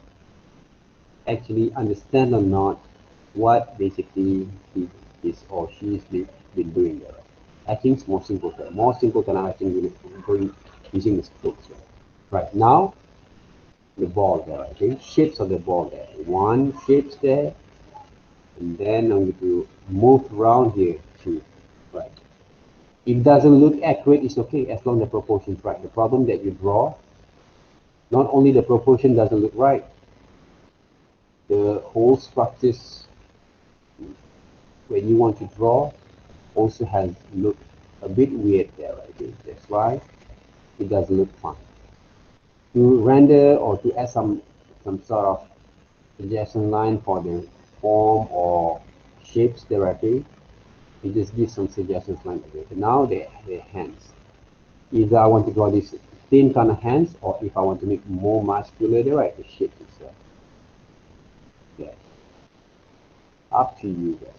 actually understand or not what basically he is or she is been doing there. I think it's more simple. More simple than I think going using the strokes. Right now, the ball there. I think shapes of the ball there. One shapes there, and then I'm going to move around here too. Right. If it doesn't look accurate, it's okay as long as the proportion's right. The problem that you draw, not only the proportion doesn't look right, the whole structures when you want to draw also has looked a bit weird there, right? That's why it doesn't look fun. To render or to add some sort of suggestion line for the form or shapes directly, you just give some suggestions line. Now the hands. Either I want to draw this thin kind of hands, or if I want to make more muscular, right, the shape itself. Yeah. Up to you guys.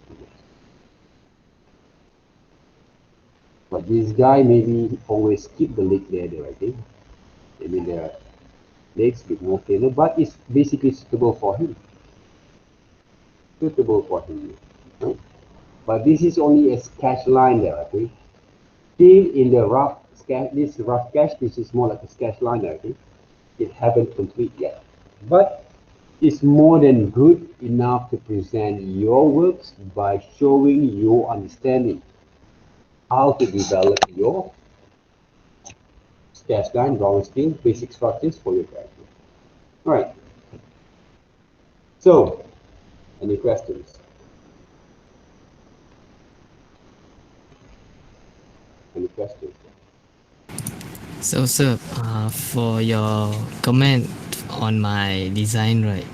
But this guy maybe always keep the leg there, I think. Maybe the legs a bit more thinner, but it's basically suitable for him. Suitable for him. Right? But this is only a sketch line there, okay? Still in the rough sketch, this rough sketch, this is more like a sketch line there, okay? It haven't complete yet. But it's more than good enough to present your works by showing your understanding how to develop your sketch line, drawing skill, basic structures for your character. All right. So, any questions? Any questions? So, sir, for your comment on my design, right?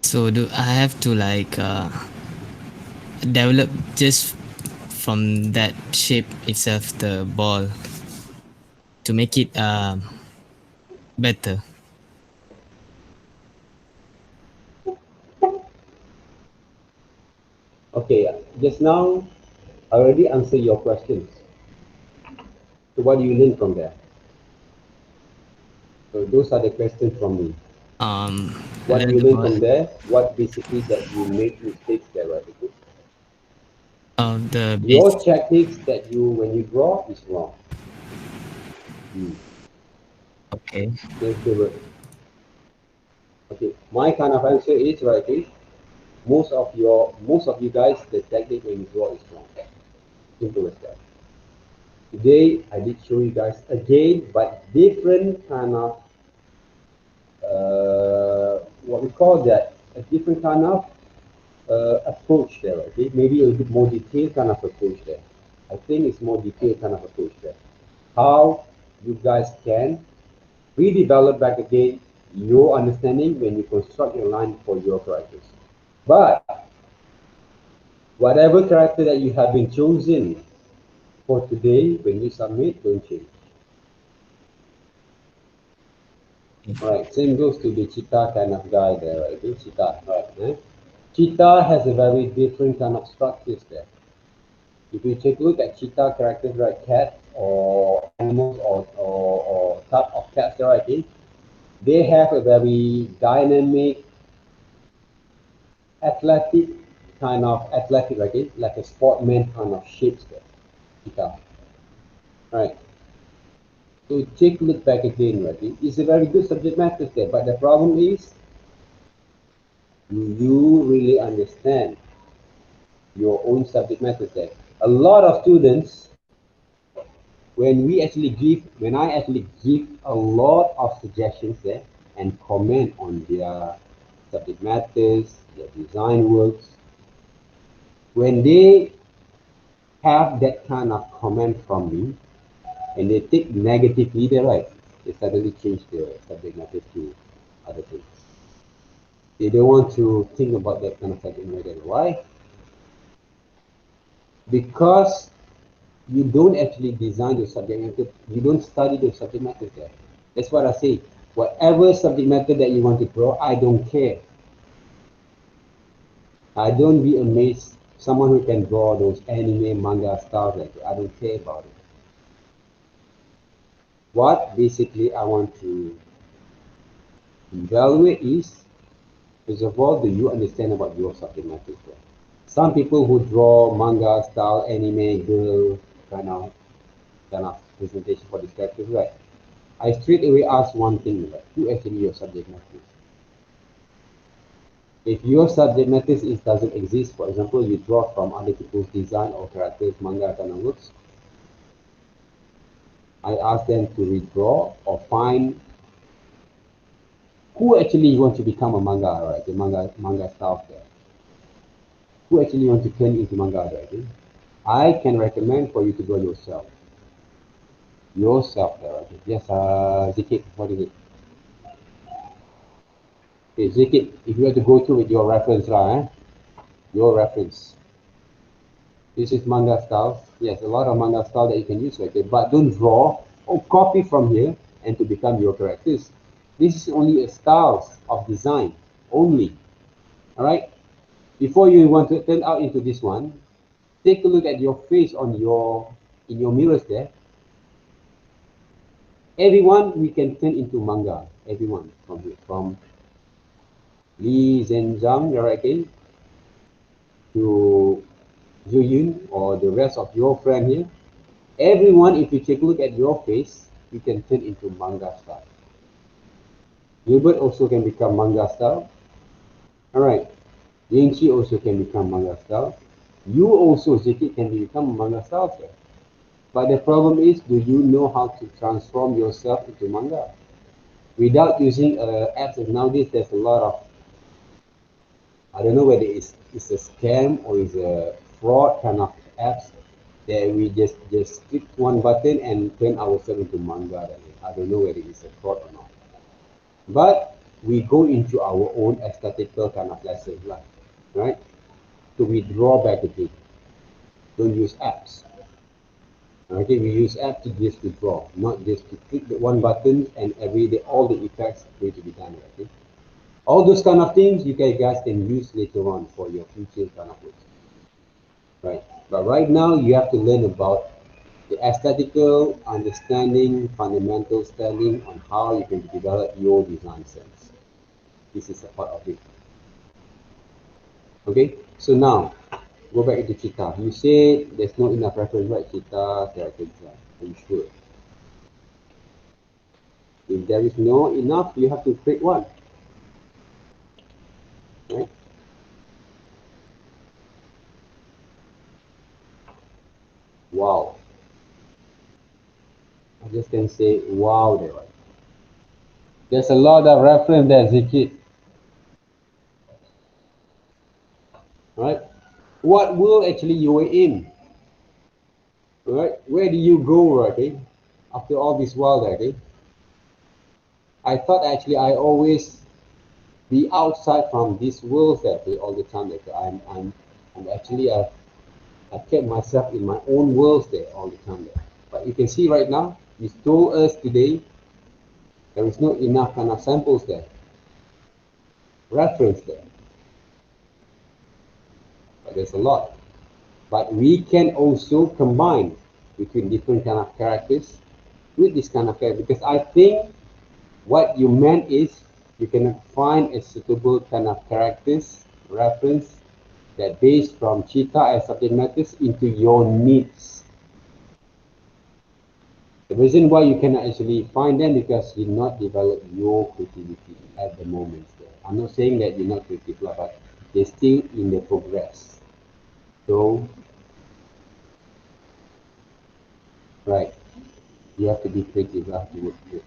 So do I have to like develop just from that shape itself, the ball, to make it better? Okay, just now I already answered your questions. So what do you learn from there? So those are the questions from me. What do Learn you learn about from there? What basically that you make mistakes there, right? the Your base. tactics that you when you draw is wrong. Okay. That's the word. Okay, my kind of answer is right. Okay, most of you guys, the technique when you draw is wrong. Simple as that. Today I did show you guys again, but different kind of what we call that, a different kind of approach there. Okay, maybe a bit more detailed kind of approach there. I think it's more detailed kind of approach there. How you guys can redevelop back again your understanding when you construct your line for your characters. But whatever character that you have been chosen for today, when you submit, don't change. Alright, same goes to the cheetah kind of guy there, right? Okay, cheetah, right? Cheetah has a very different kind of structures there. If you take a look at cheetah characters, right, cats or animals or type of cats, right, okay, they have a very dynamic, athletic kind of athletic, okay, like a sportman kind of shapes there, cheetah, right? So take a look back again, right? It's a very good subject matter there, but the problem is, do you really understand your own subject matter there? A lot of students, when I actually give a lot of suggestions there and comment on their subject matters, their design works, when they have that kind of comment from me and they take negatively, they're right, they suddenly change the subject matter to other things. They don't want to think about that kind of subject matter. Why? Because you don't actually design the subject matter, you don't study the subject matter there. That's what I say. Whatever subject matter that you want to draw, I don't care. I don't be amazed. Someone who can draw those anime, manga styles, like I don't care about it. What basically I want to evaluate is, first of all, do you understand about your subject matter? Some people who draw manga style, anime, girl kind of presentation for this character, right? I straight away ask one thing, right? Who actually your subject matter? If your subject matter doesn't exist, for example, you draw from other people's design or characters, manga kind of works, I ask them to redraw or find who actually want to become a manga, right? The manga style there. Who actually want to turn into manga, right? I can recommend for you to draw yourself. Yourself there, right? Yes, Zikit, what is it? Okay, Zikit, if you have to go through with your reference, right? Your reference. This is manga style. Yes, a lot of manga style that you can use right there, but don't draw or copy from here and to become your characters. This is only a style of design only. All right. Before you want to turn out into this one, take a look at your face on in your mirrors there. Everyone we can turn into manga. Everyone from here, from Lee Zhenjiang, right? Okay, to Zhu or the rest of your friend here. Everyone, if you take a look at your face, you can turn into manga style. Gilbert also can become manga style. Alright. Yingqi also can become manga style. You also, Ziki, can become manga style. Sir. But the problem is, do you know how to transform yourself into manga? Without using apps, and nowadays there's a lot of, I don't know whether it's a scam or it's a fraud kind of apps that we just click one button and turn ourselves into manga. I don't know whether it's a fraud or not. But we go into our own aesthetical kind of lesson, right? So we draw back again. Don't use apps. Okay, we use apps to just to draw, not just to click the one button and all the effects are going to be done. Okay? All those kind of things you guys can use later on for your future kind of work. right? But right now you have to learn about the aesthetical understanding, fundamental standing on how you can develop your design sense. This is a part of it. Okay, so now go back into Cheetah. You said there's not enough reference, right? Cheetah character design. Are you sure? If there is no enough, you have to create one. Right? Wow. I just can say wow there. Right? There's a lot of reference there, Zikit. Right? What world actually you were in? Right? Where do you go, right? Okay? After all this while, okay? I thought actually I always be outside from this world that all the time. That I'm actually I kept myself in my own worlds there all the time there. But you can see right now, you told us today there is not enough kind of samples there, reference there. But there's a lot. But we can also combine between different kind of characters with this kind of character, because I think what you meant is you can find a suitable kind of characters reference that based from Cheetah as subject matters into your needs. The reason why you cannot actually find them because you not develop your creativity at the moment. I'm not saying that you're not creative, but they're still in the progress. So, right, you have to be creative, you have to work with.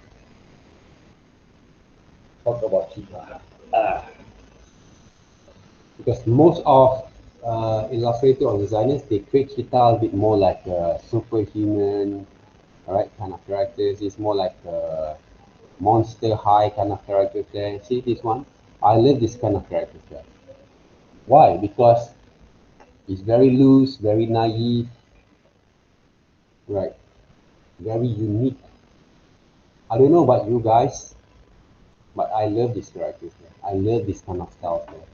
Talk about Cheetah. Because most of illustrators or designers, they create Cheetah a bit more like a superhuman, right, kind of characters. It's more like a monster high kind of characters there. See this one? I love this kind of characters there. Why? Because it's very loose, very naive, right? Very unique. I don't know about you guys, but I love these characters there. I love this kind of style there.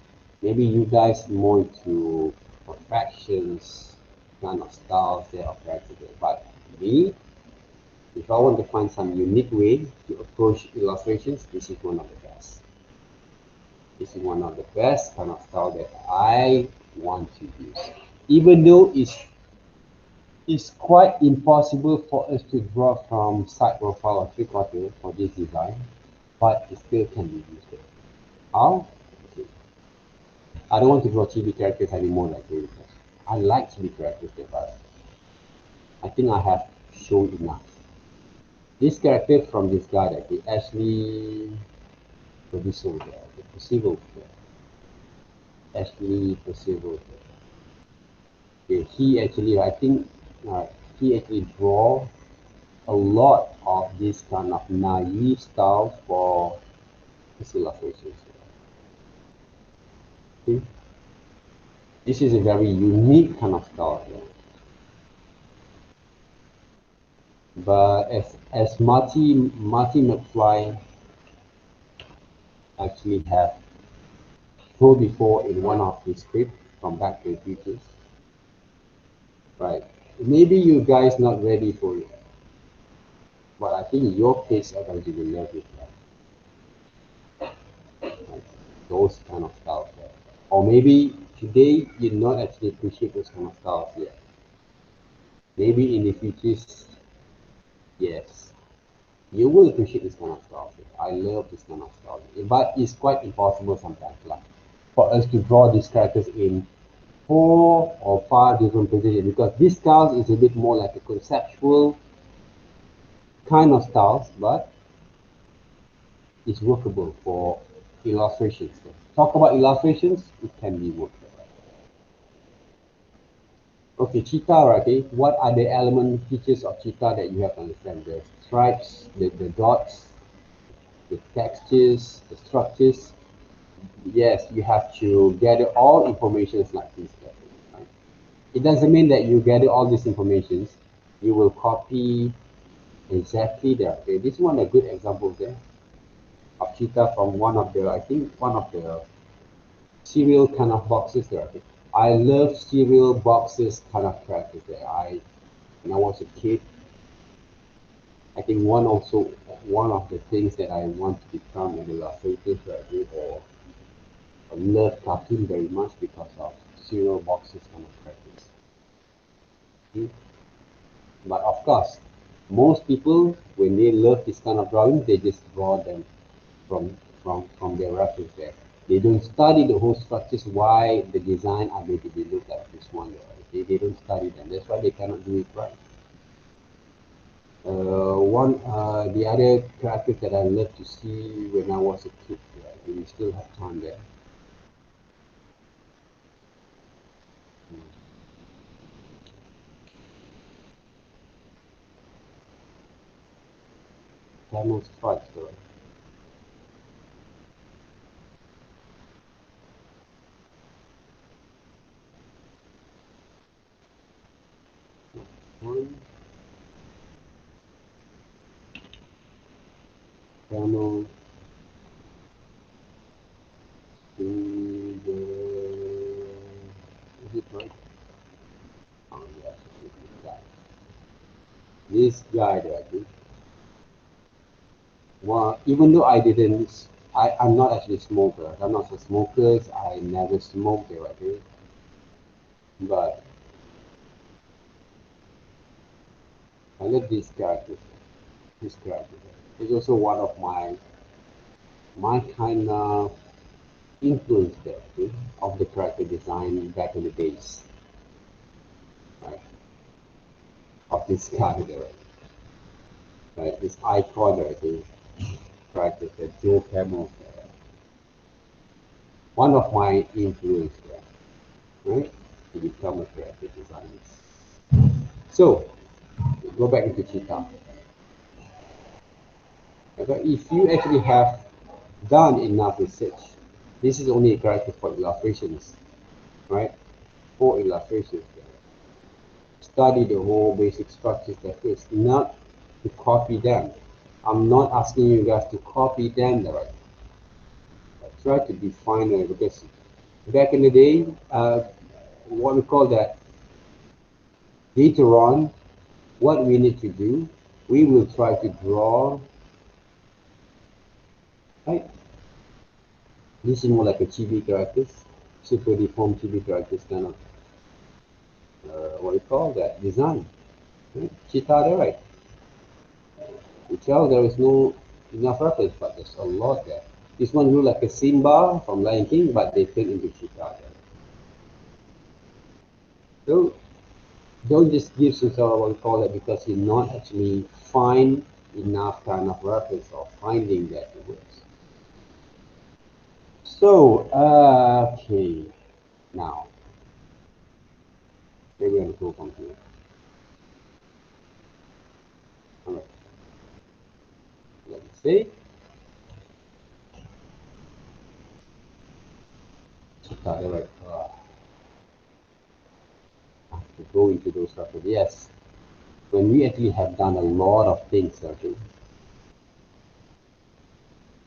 Maybe you guys more into perfections kind of styles there of characters there. But me, if I want to find some unique way to approach illustrations, this is one of the best. This is one of the best kind of style that I want to use. Even though it's quite impossible for us to draw from side profile or three-quarter for this design, but it still can be used. How? Okay. I don't want to draw chibi characters anymore like this. I like chibi characters, but I think I have shown enough. This character from this guy, that the Ashley Percival there, the Percival there. Ashley Percival there. Okay, he actually, I think, he actually draw a lot of this kind of naive styles for his illustrations. Okay. This is a very unique kind of style here. But as Marty McFly actually have told before in one of his scripts from Back to the Future, right? Maybe you guys not ready for it, but I think your kids are going to love it. Right? Those kind of styles, right? Or maybe today you not actually appreciate those kind of styles yet. Maybe in the future, yes, you will appreciate this kind of styles. I love this kind of style, but it's quite impossible sometimes, like, for us to draw these characters in 4 or 5 different positions, because this style is a bit more like a conceptual kind of styles, but it's workable for illustrations. Talk about illustrations, it can be workable. Okay, Cheetah, okay, what are the element features of Cheetah that you have to understand? The stripes, the dots, the textures, the structures. Yes, you have to gather all information like this. Right? It doesn't mean that you gather all these information, you will copy exactly there. Okay, this is one of the good examples there of Cheetah from one of the, I think, one of the serial kind of boxes there. Okay? I love cereal boxes kind of characters there. When I was a kid, I think one of the things that I want to become an illustrator or love cartoon very much because of cereal boxes kind of characters. But of course, most people when they love this kind of drawing, they just draw them from their reference there. They don't study the whole structures, why the design are going to be looked at this one. They don't study them. That's why they cannot do it right. The other characters that I love to see when I was a kid, we still have time there. Camel stripes, though. One. Camel. Is it right? Oh yes, it's this guy. This guy there, I think. Well, even though I'm not actually a smoker. I'm not a smoker. I never smoked there, I think. But I love this character. This character. It's also one of my kind of influence there, okay, of the character design back in the days, right? Of this character, right? This icon, I think, character, the Joe Camel, one of my influence there, right? To become a character designer. So, go back into Cheetah. Okay, if you actually have done enough research, this is only a character for illustrations, right? For illustrations. Study the whole basic structures there first, not to copy them. I'm not asking you guys to copy them, right? Try to define it because back in the day, what we call that, later on, what we need to do, we will try to draw, right? This is more like a chibi characters, super deformed chibi characters kind of, what we call that, design. Right? Cheetah there, right? You tell there is no enough reference, but there's a lot there. This one look like a Simba from Lion King, but they turn into Cheetah there. So don't just give yourself what we call it because you not actually find enough kind of reference or finding that it works. So, okay, now, maybe I'm going to go from here. All right. Let me see. All right. To go into those stuff. Yes, when we actually have done a lot of things, okay,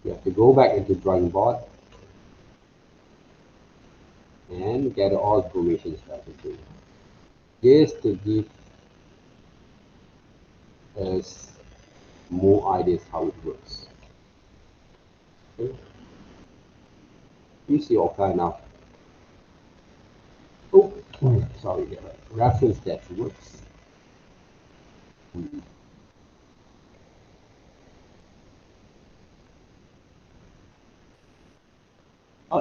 you have to go back into drawing board and gather all information strategy. Just to give us more ideas how it works. Okay. You see all kind of reference that works.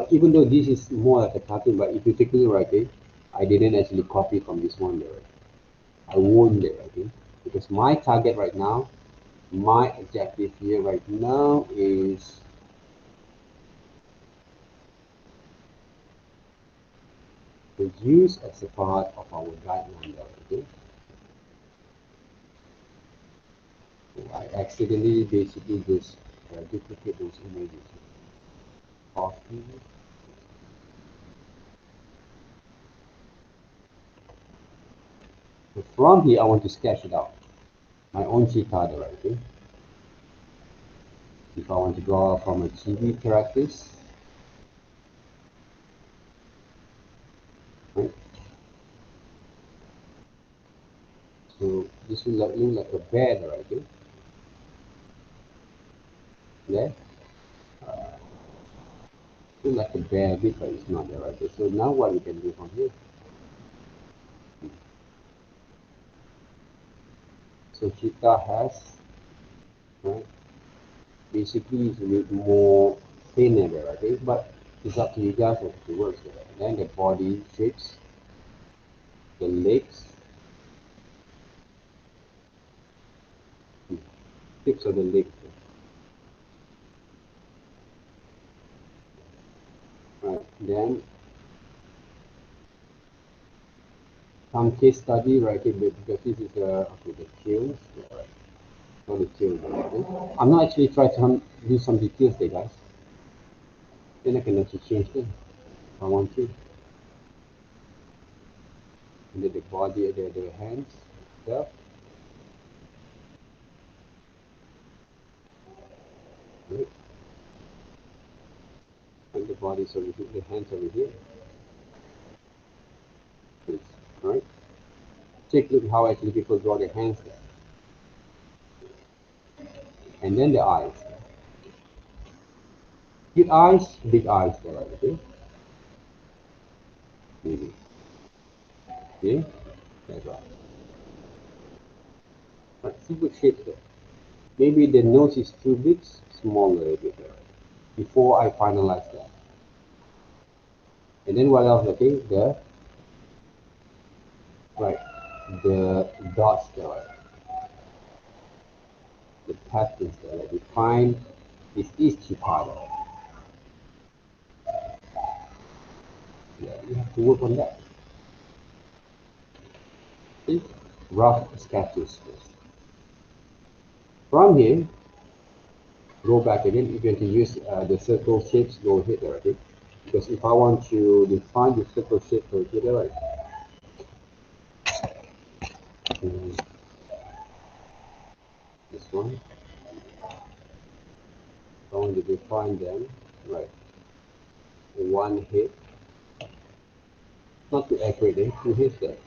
Even though this is more like a cartoon, but if you take a look right there, I didn't actually copy from this one there. I won't there, okay? Because my target right now, my objective here right now is to use as a part of our guideline there, okay? So I accidentally basically just duplicate those images. Copy. So from here, I want to sketch it out. My own Cheetah there, okay? If I want to draw from a chibi characters, right? to look like a bear there, okay? Yeah? Look like a bear bit, but it's not there, okay? So now what we can do from here? So Cheetah has, right? Basically it's a bit more thinner there, okay? But it's up to you guys if it works there. Then the body shapes, the legs, tips of the legs. Right. Then some case study, right? Okay, because this is the tails, right? Not the tails, right? I'm not actually trying to do some details there, guys. Then I can actually change them if I want to. And then the body, the hands, stuff. Right. And the body's over here, the hands over here. This, right? Take a look how actually people draw their hands there. And then the eyes. Big eyes there, okay? Maybe. Okay? That's right. But see what shape there. Maybe the nose is too big, smaller a bit there. Before I finalize that. And then what else, okay? The dots there, right? The patterns there, right? Define this is Cheetah. Yeah, you have to work on that. Okay? Rough sketches first. From here, go back again. You're going to use the circle shapes, go ahead there, okay? Because if I want to define the circle shape for here, right? This one. I want to define them, right? One head. Not too accurate, eh? Two heads there.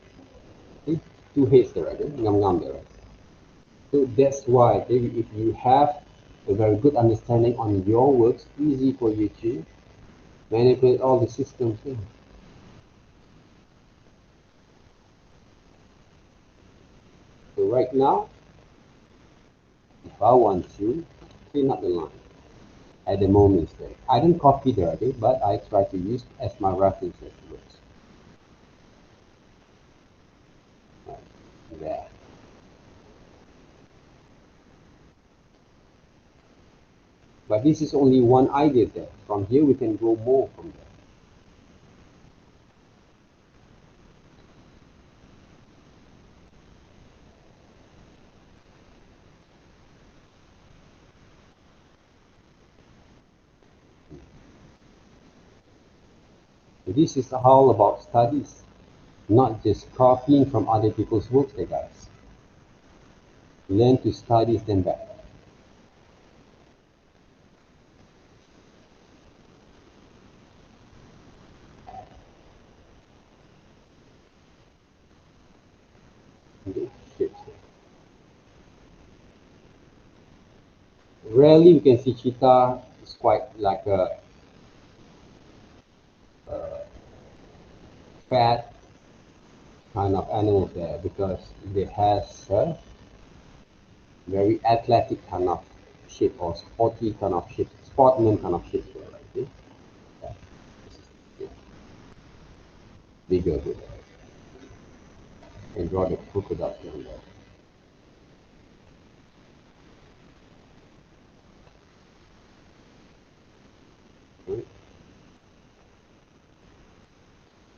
Okay? Two heads there, right? Ngam there, right? So that's why if you have a very good understanding on your works, easy for you to manipulate all the systems in. So right now, if I want to clean up the line at the moment there, I didn't copy there, okay, but I try to use as my reference works. Right there. But this is only one idea there. From here we can go more from there. This is all about studies, not just copying from other people's works, guys. Learn to study them back. Okay. Rarely you can see cheetah. It's quite like a fat kind of animal there because they have a very athletic kind of shape or sporty kind of shape, sportman kind of shape there, right? Okay? Yeah. Bigger here. And draw the crocodile down there. Right?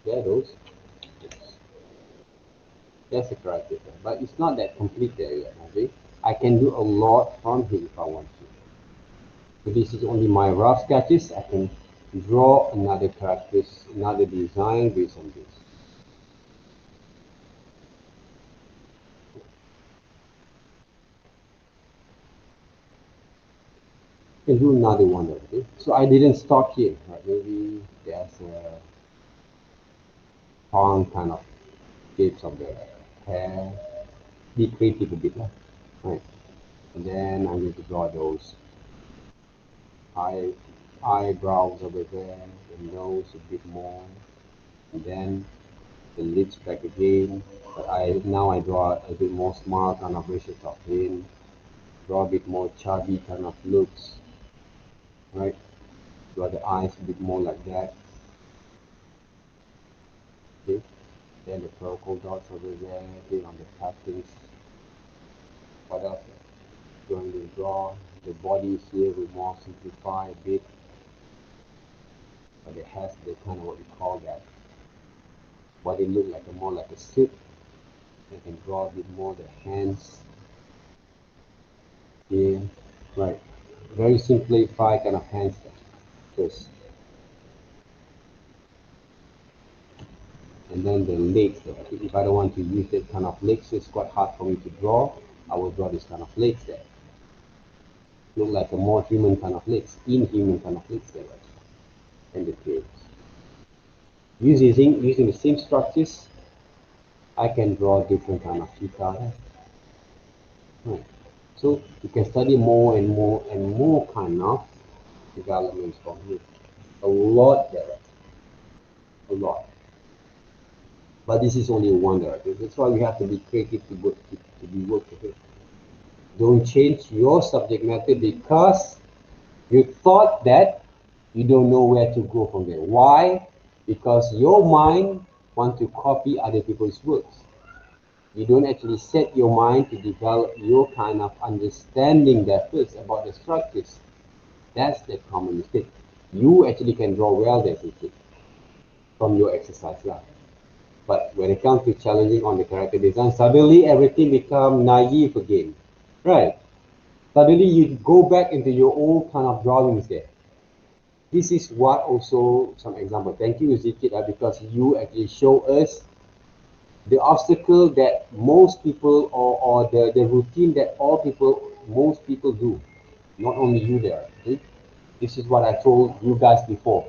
There those. That's the criteria, but it's not that complete there yet. Okay, I can do a lot from here if I want to. So this is only my rough sketches. I can draw another characters, another design based on this. And do another one. Okay, so I didn't stop here. Right? Maybe there's a palm kind of shapes of the hair. be creative a bit, right? And then I'm going to draw those eyebrows over there, the nose a bit more, and then the lips back again. But now I draw a bit more smart kind of racial top in, draw a bit more chubby kind of looks, right? Draw the eyes a bit more like that. Okay. Then the purple dots over there, again on the patterns. What else? Going to draw the body here will more simplify a bit, but it has the kind of what we call that body look like more like a suit. I can draw a bit more the hands here, right? Very simplified kind of hands first, and then the legs. If I don't want to use that kind of legs, it's quite hard for me to draw. I will draw this kind of legs there. Look like a more human kind of legs, inhuman kind of legs there, right? And the tails. Using the same structures, I can draw different kind of cheetah. Right. So you can study more and more and more kind of developments from here. A lot there, a lot. But this is only one there. That's why we have to be creative to be working with. Don't change your subject matter because you thought that you don't know where to go from there. Why? Because your mind wants to copy other people's works. You don't actually set your mind to develop your kind of understanding there first about the structures. That's the common mistake. You actually can draw well there from your exercise lah. But when it comes to challenging on the character design, suddenly everything becomes naive again, right? Suddenly you go back into your old kind of drawings there. This is what also some example. Thank you, Cheetah, because you actually show us the obstacle that most people or the routine that most people do. Not only you there. Okay? This is what I told you guys before.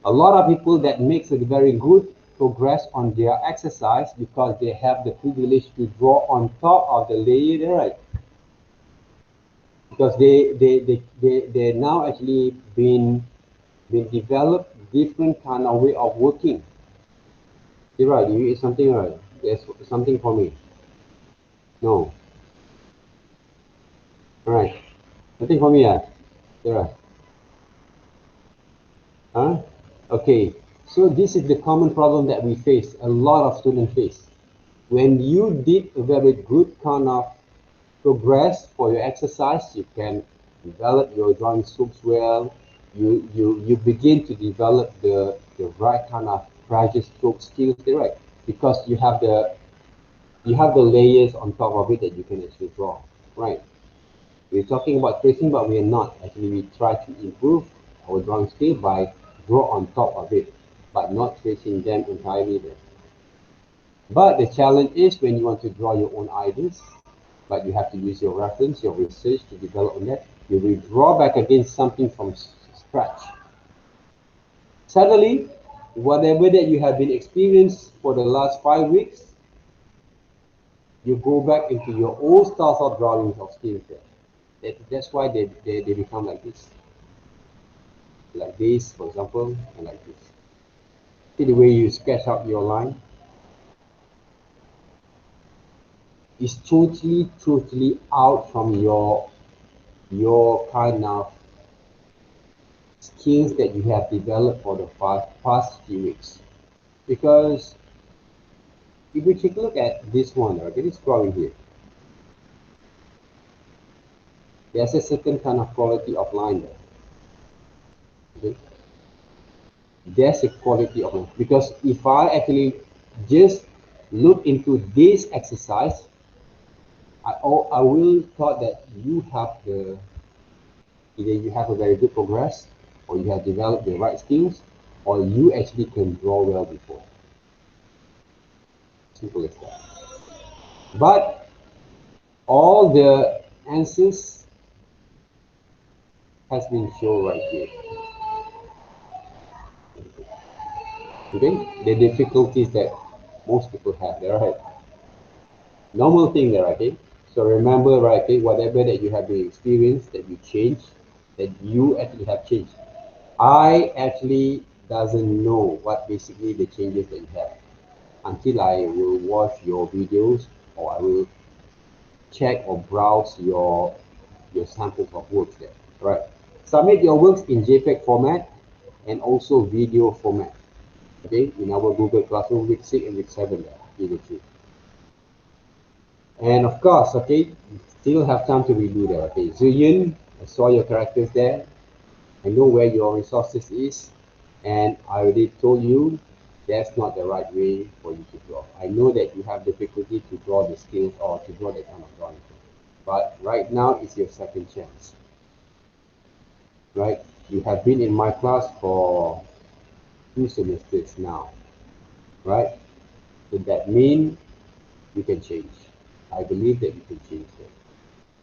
A lot of people that makes a very good progress on their exercise because they have the privilege to draw on top of the layer there, right? Because they now actually been developed different kind of way of working. You're right, you eat something, right? There's something for me. No. Alright. Nothing for me, yeah. You're right. Huh? Okay. So this is the common problem that we face, a lot of students face. When you did a very good kind of progress for your exercise, you can develop your drawing strokes well. You begin to develop the right kind of pressure stroke skills, right? Because you have the layers on top of it that you can actually draw, right? We're talking about tracing, but we are not. Actually, we try to improve our drawing skill by draw on top of it, but not tracing them entirely there. But the challenge is when you want to draw your own ideas, but you have to use your reference, your research to develop on that. You will draw back against something from scratch. Suddenly, whatever that you have been experienced for the last 5 weeks, you go back into your old styles of drawings of skills there. That's why they become like this. Like this, for example, and like this. See the way you sketch out your line? It's totally out from your kind of skills that you have developed for the past few weeks. Because if we take a look at this one, okay, this drawing here, there's a certain kind of quality of line there. Okay? There's a quality of line. Because if I actually just look into this exercise, I will thought that you have either you have a very good progress, or you have developed the right skills, or you actually can draw well before. Simple as that. But all the answers has been shown right here. Okay, the difficulties that most people have, right? Normal thing there, okay? So remember, right, okay, whatever that you have been experienced, that you changed, that you actually have changed. I actually doesn't know what basically the changes that you have until I will watch your videos or I will check or browse your samples of works there. Right. Submit your works in JPEG format and also video format. Okay, in our Google Classroom week 6 and week 7 there, you will see. And of course, okay, still have time to redo there. Okay, Zillion, I saw your characters there. I know where your resources is, and I already told you that's not the right way for you to draw. I know that you have difficulty to draw the skills or to draw that kind of drawing, but right now it's your second chance. Right? You have been in my class for 2 semesters now, right? So that means you can change. I believe that you can change that.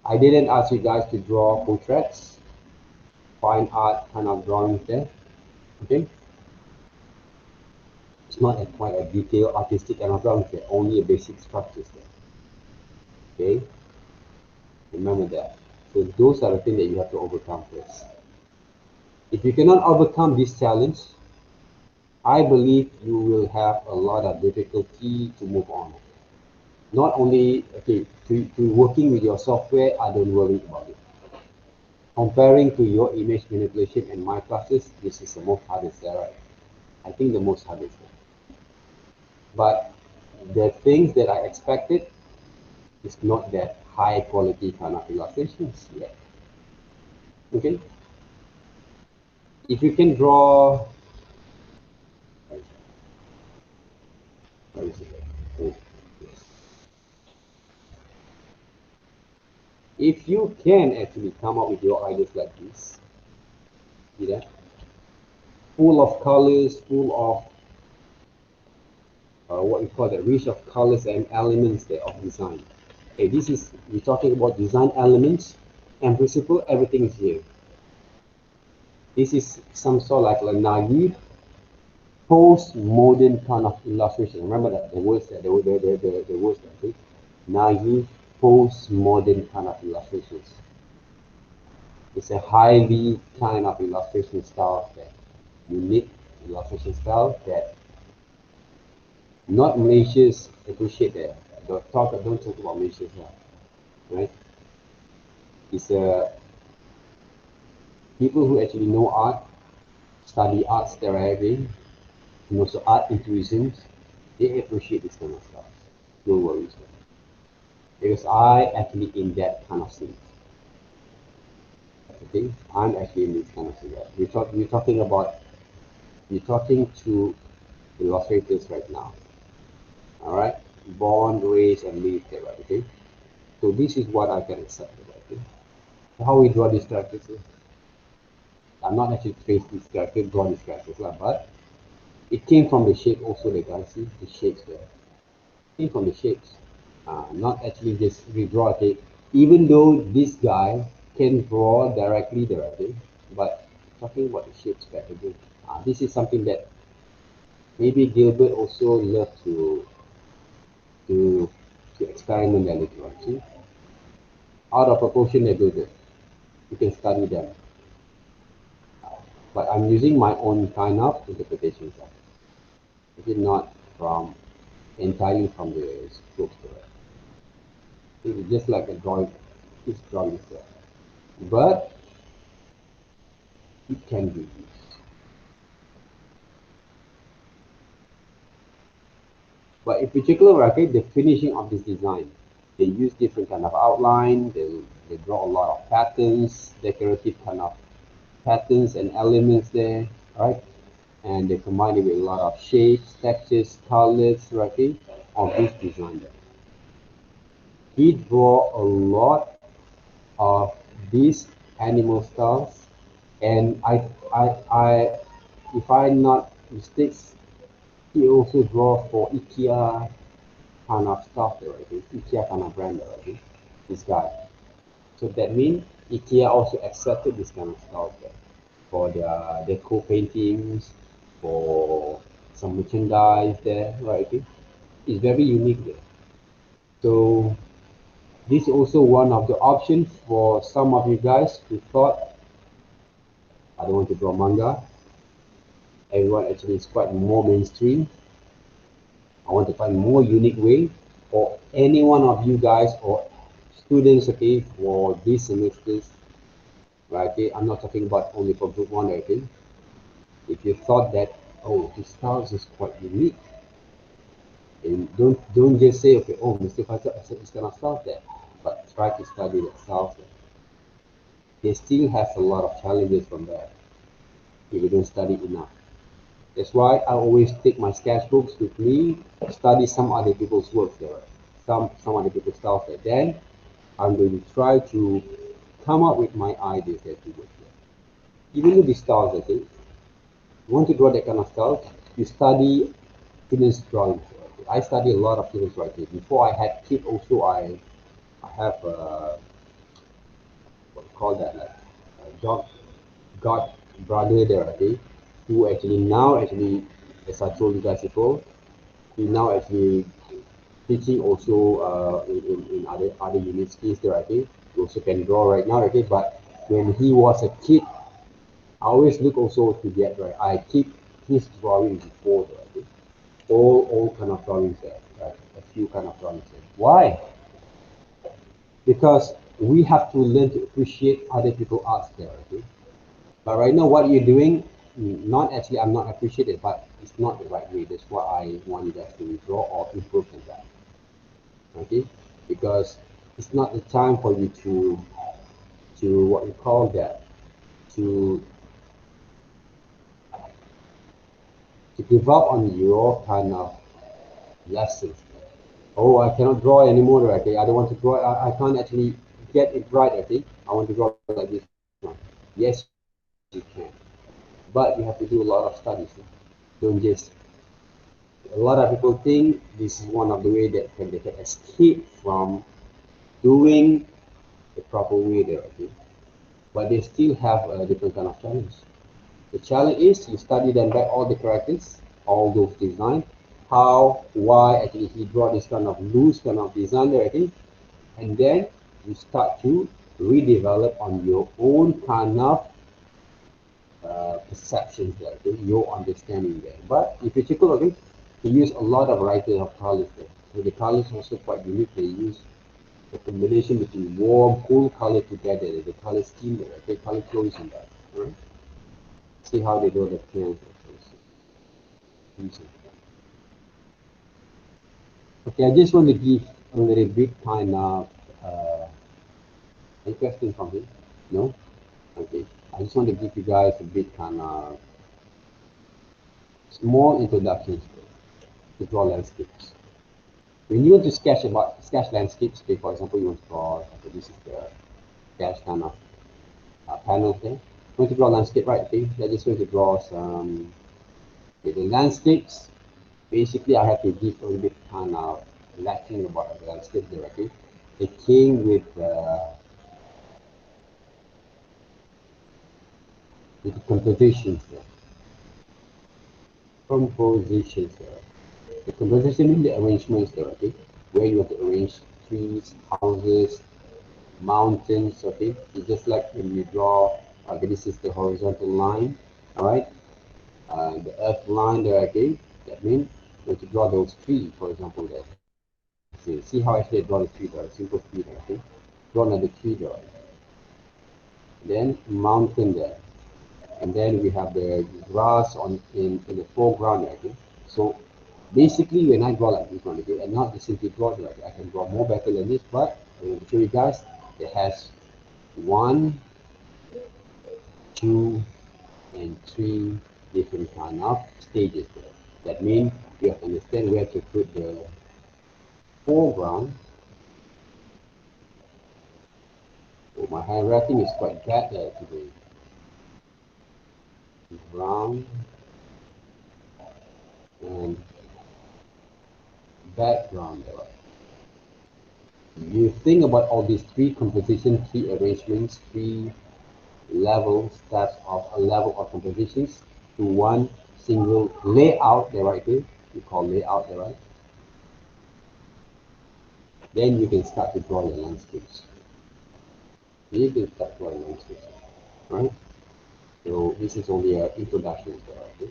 I didn't ask you guys to draw portraits, fine art kind of drawings there, okay? It's not quite a detailed artistic kind of drawings there, only a basic structures there, okay? Remember that. So those are the things that you have to overcome first. If you cannot overcome this challenge, I believe you will have a lot of difficulty to move on. Not only, okay, to working with your software, I don't worry about it. Comparing to your image manipulation and my classes, this is the most hardest there, right? I think the most hardest. But the things that I expected is not that high quality kind of illustrations yet. Okay? If you can draw, where is it? Oh, yes. If you can actually come up with your ideas like this, see that? Full of colors, full of what we call the range of colors and elements there of design. Okay, this is, we're talking about design elements and principle, everything is here. This is some sort like a naive, post-modern kind of illustration. Remember that the words that the words that okay? Naive, post-modern kind of illustrations. It's a highly kind of illustration style that unique illustration style that not Malaysians appreciate that. Don't talk about Malaysians here, right? It's people who actually know art, study arts therapy, and also art intuitions, they appreciate this kind of stuff. No worries. Because I actually in that kind of scene. Okay, I'm actually in this kind of scene. We're talking to illustrators right now. Alright? Born, raised, and lived there, right? Okay? So this is what I can accept. Okay? How we draw these characters. I'm not actually trace this character, draw these characters, but it came from the shape also, the guys see the shapes there. It came from the shapes. Not actually just redraw, okay? Even though this guy can draw directly there, okay? But talking about the shapes back again. This is something that maybe Gilbert also loved to experiment a little, see? Out of proportion they do this. You can study them. But I'm using my own kind of interpretations of it. It is not from entirely from the script. It's just like a drawing, it's drawing there. But it can be used. But in particular, okay, the finishing of this design, they use different kind of outline, they draw a lot of patterns, decorative kind of patterns and elements there, right? And they combine it with a lot of shapes, textures, colors, right, okay, of this design there. He draw a lot of these animal styles, and if I'm not mistaken, he also draw for IKEA kind of stuff there, right? IKEA kind of brand there, right? This guy. So that means IKEA also accepted this kind of stuff there for their deco paintings, for some merchandise there, right? Okay? It's very unique there. So this is also one of the options for some of you guys who thought, I don't want to draw manga. Everyone actually is quite more mainstream. I want to find more unique way for any one of you guys or students, okay, for these semesters. Right, okay, I'm not talking about only for group 1, okay. If you thought that, oh, this style is quite unique, and don't just say, okay, oh, Mr. Faisal accept this kind of style there, but try to study that style. They still has a lot of challenges from there if you don't study enough. That's why I always take my sketchbooks with me, study some other people's work there, some other people's styles there. Then I'm going to try to come up with my ideas as to work there. Even with the styles, I think, you want to draw that kind of style, you study children's drawing. I study a lot of children's writing. Before I had kids also, I have what you call that, like God brother there, okay, who actually now actually, as I told you guys before, he now actually teaching also in other universities there, okay. He also can draw right now, okay, but when he was a kid, I always look also to get right. I keep his drawing before there, okay. All kind of drawings there, right? A few kind of drawings there. Why? Because we have to learn to appreciate other people's arts there, okay. But right now, what you're doing, not actually, I'm not appreciated, but it's not the right way. That's why I want you guys to withdraw or improve on that. Okay? Because it's not the time for you to what you call that, to give up on your kind of lessons. Oh, I cannot draw anymore, okay? I don't want to draw, I can't actually get it right, okay? I want to draw like this one. Yes, you can. But you have to do a lot of studies. Don't just, a lot of people think this is one of the way that they can escape from doing the proper way there, okay? But they still have a different kind of challenge. The challenge is you study them back all the characters, all those designs, how, why actually he draw this kind of loose kind of design there, okay? And then you start to redevelop on your own kind of perceptions there, okay? Your understanding there. But if you check out, okay, they use a lot of variety of colors there. So the colors also quite unique. They use a combination between warm, cool color together, the color scheme there, okay, color closing that. Right? See how they do the plans. Okay, I just want to give a little bit kind of any question from me? No? Okay. I just want to give you guys a bit kind of small introduction to draw landscapes. When you want to sketch landscapes, okay, for example, you want to draw, okay, this is the sketch kind of panels there. You want to draw landscape, right? Okay, I just want to draw some, okay, the landscapes. Basically, I have to give a little bit kind of Latin about the landscape there, okay? It came with the compositions there. Compositions there. The composition in the arrangements there, okay? Where you have to arrange trees, houses, mountains, okay? It's just like when you draw, okay, this is the horizontal line, all right? The earth line there, okay? That means you have to draw those trees, for example, there. See how I say draw the tree there, simple tree there, okay? Draw another tree there. Then mountain there. And then we have the grass in the foreground there, okay? So basically when I draw like this one, okay, and not just simply draw it, like I can draw more better than this, but I will show you guys it has 1, 2, and 3 different kind of stages there. That means you have to understand where to put the foreground. Oh, my handwriting is quite bad there today. Ground and background there. You think about all these 3 compositions, 3 arrangements, 3 level steps of a level of compositions to one single layout there, right? Okay? We call layout there, right? then you can start to draw your landscapes. You can start drawing landscapes, right? So this is only an introduction to that, okay?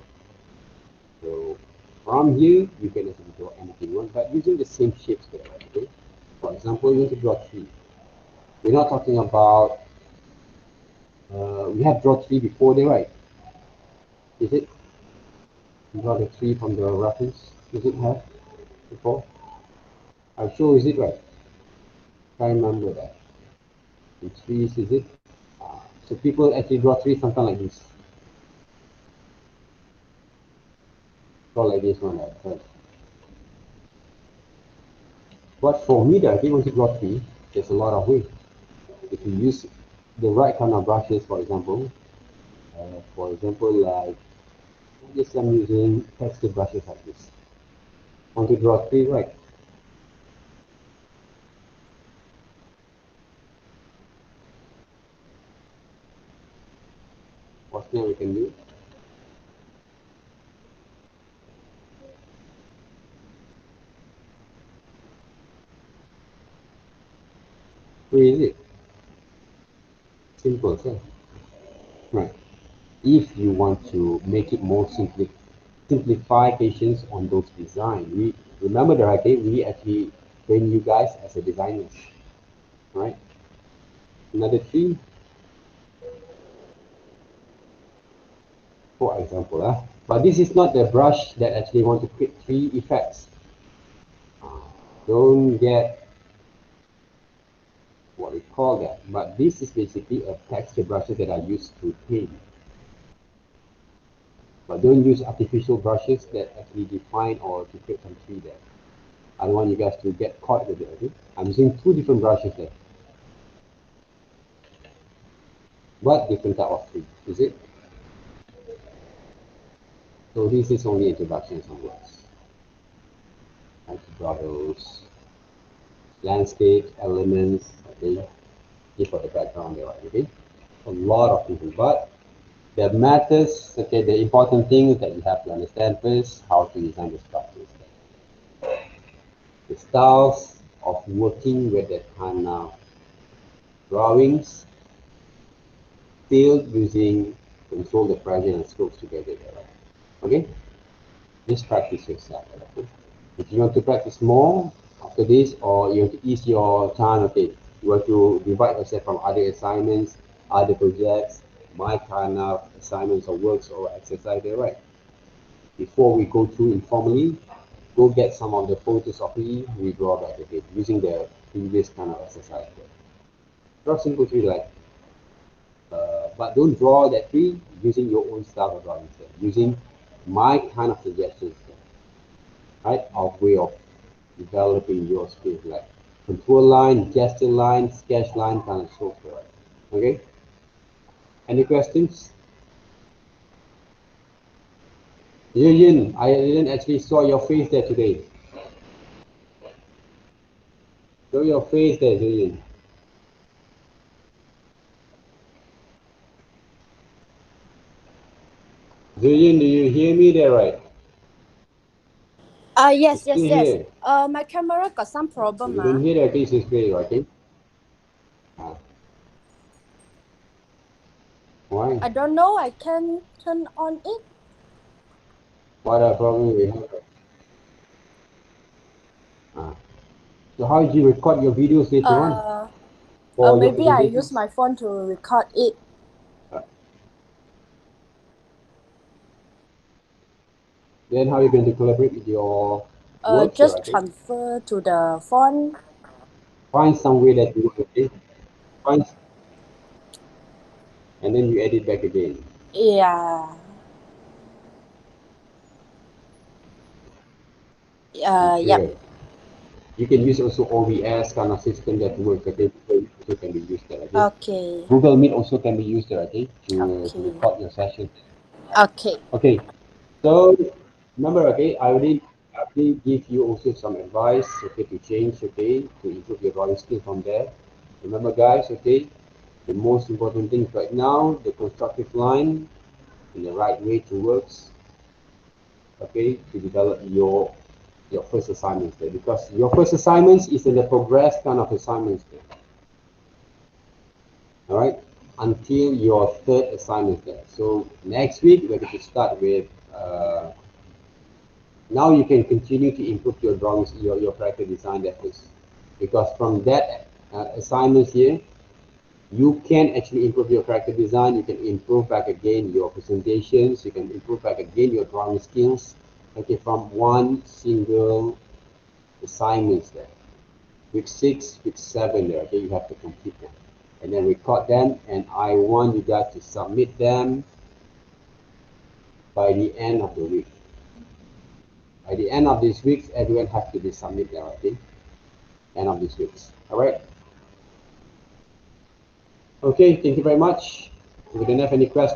So from here, you can actually draw anything you want, but using the same shapes there, okay? For example, you want to draw tree. We're not talking about, we have drawn tree before there, right? Is it? You draw the tree from the reference, is it have before? I'm sure, is it right? I remember that. The trees, is it? So people actually draw trees something like this. Draw like this one, right? But for me, if you want to draw tree, there's a lot of ways. If you use the right kind of brushes, for example, like this, I'm using texture brushes like this. Want to draw tree, right? What's there we can do? Pretty easy. Simple, sir. Right. If you want to make it more simplifications on those design, we remember that, okay, we actually train you guys as a designers, right? Another tree, for example, but this is not the brush that actually want to create tree effects. Don't get what we call that, but this is basically a texture brushes that are used to paint. But don't use artificial brushes that actually define or to create some tree there. I don't want you guys to get caught with it, okay? I'm using two different brushes there. But different type of tree, is it? So this is only introduction on words. I have to draw those landscapes, elements, okay? Here for the background there, okay? A lot of people, but the matters, okay, the important thing is that you have to understand first how to design the structures. The styles of working with the kind of drawings, still using control the pressure and strokes together there, right? Okay? Just practice yourself, okay? If you want to practice more after this, or you want to ease your time, okay, you want to divide yourself from other assignments, other projects, my kind of assignments or works or exercise there, right? Before we go through informally, go get some of the photos of me, we draw back again, using the previous kind of exercise there. Draw simple tree like, but don't draw that tree using your own style of drawing, using my kind of suggestions, right? Of way of developing your skills, like contour line, gesture line, sketch line, kind of so forth. Okay? Any questions? Yin, I didn't actually saw your face there today. Show your face there, Yin. Yin, do you hear me there, right? Yes. Here. My camera got some problem. You don't hear that, this is great, okay? Why? I don't know. I can turn on it. What a problem we have. So how did you record your videos later on? Maybe I use my phone to record it. Then how are you going to collaborate with your work? Just transfer to the phone. Find some way that you work, okay? And then you edit back again. Yeah. Yep. You can use also OBS kind of system that works, okay? Also can be used there, okay? Okay. Google Meet also can be used there, okay? To record your session. Okay. Okay. So remember, okay, I already give you also some advice, okay, to change, okay, to improve your drawing skill from there. Remember, guys, okay, the most important thing right now, the constructive line in the right way to works, okay, to develop your your first assignments there, because your first assignments is in the progress kind of assignments there. All right, until your third assignment there. So next week we're going to start with now you can continue to improve your drawings, your character design efforts, because from that assignments here, you can actually improve your character design. You can improve back again your presentations. You can improve back again your drawing skills. Okay, from one single assignments there. Week 6, week 7 there. Okay, you have to complete them, and then record them. And I want you guys to submit them by the end of the week. By the end of this week, everyone has to be submit there. Okay, end of this week. All right. Okay, thank you very much. If you don't have any questions.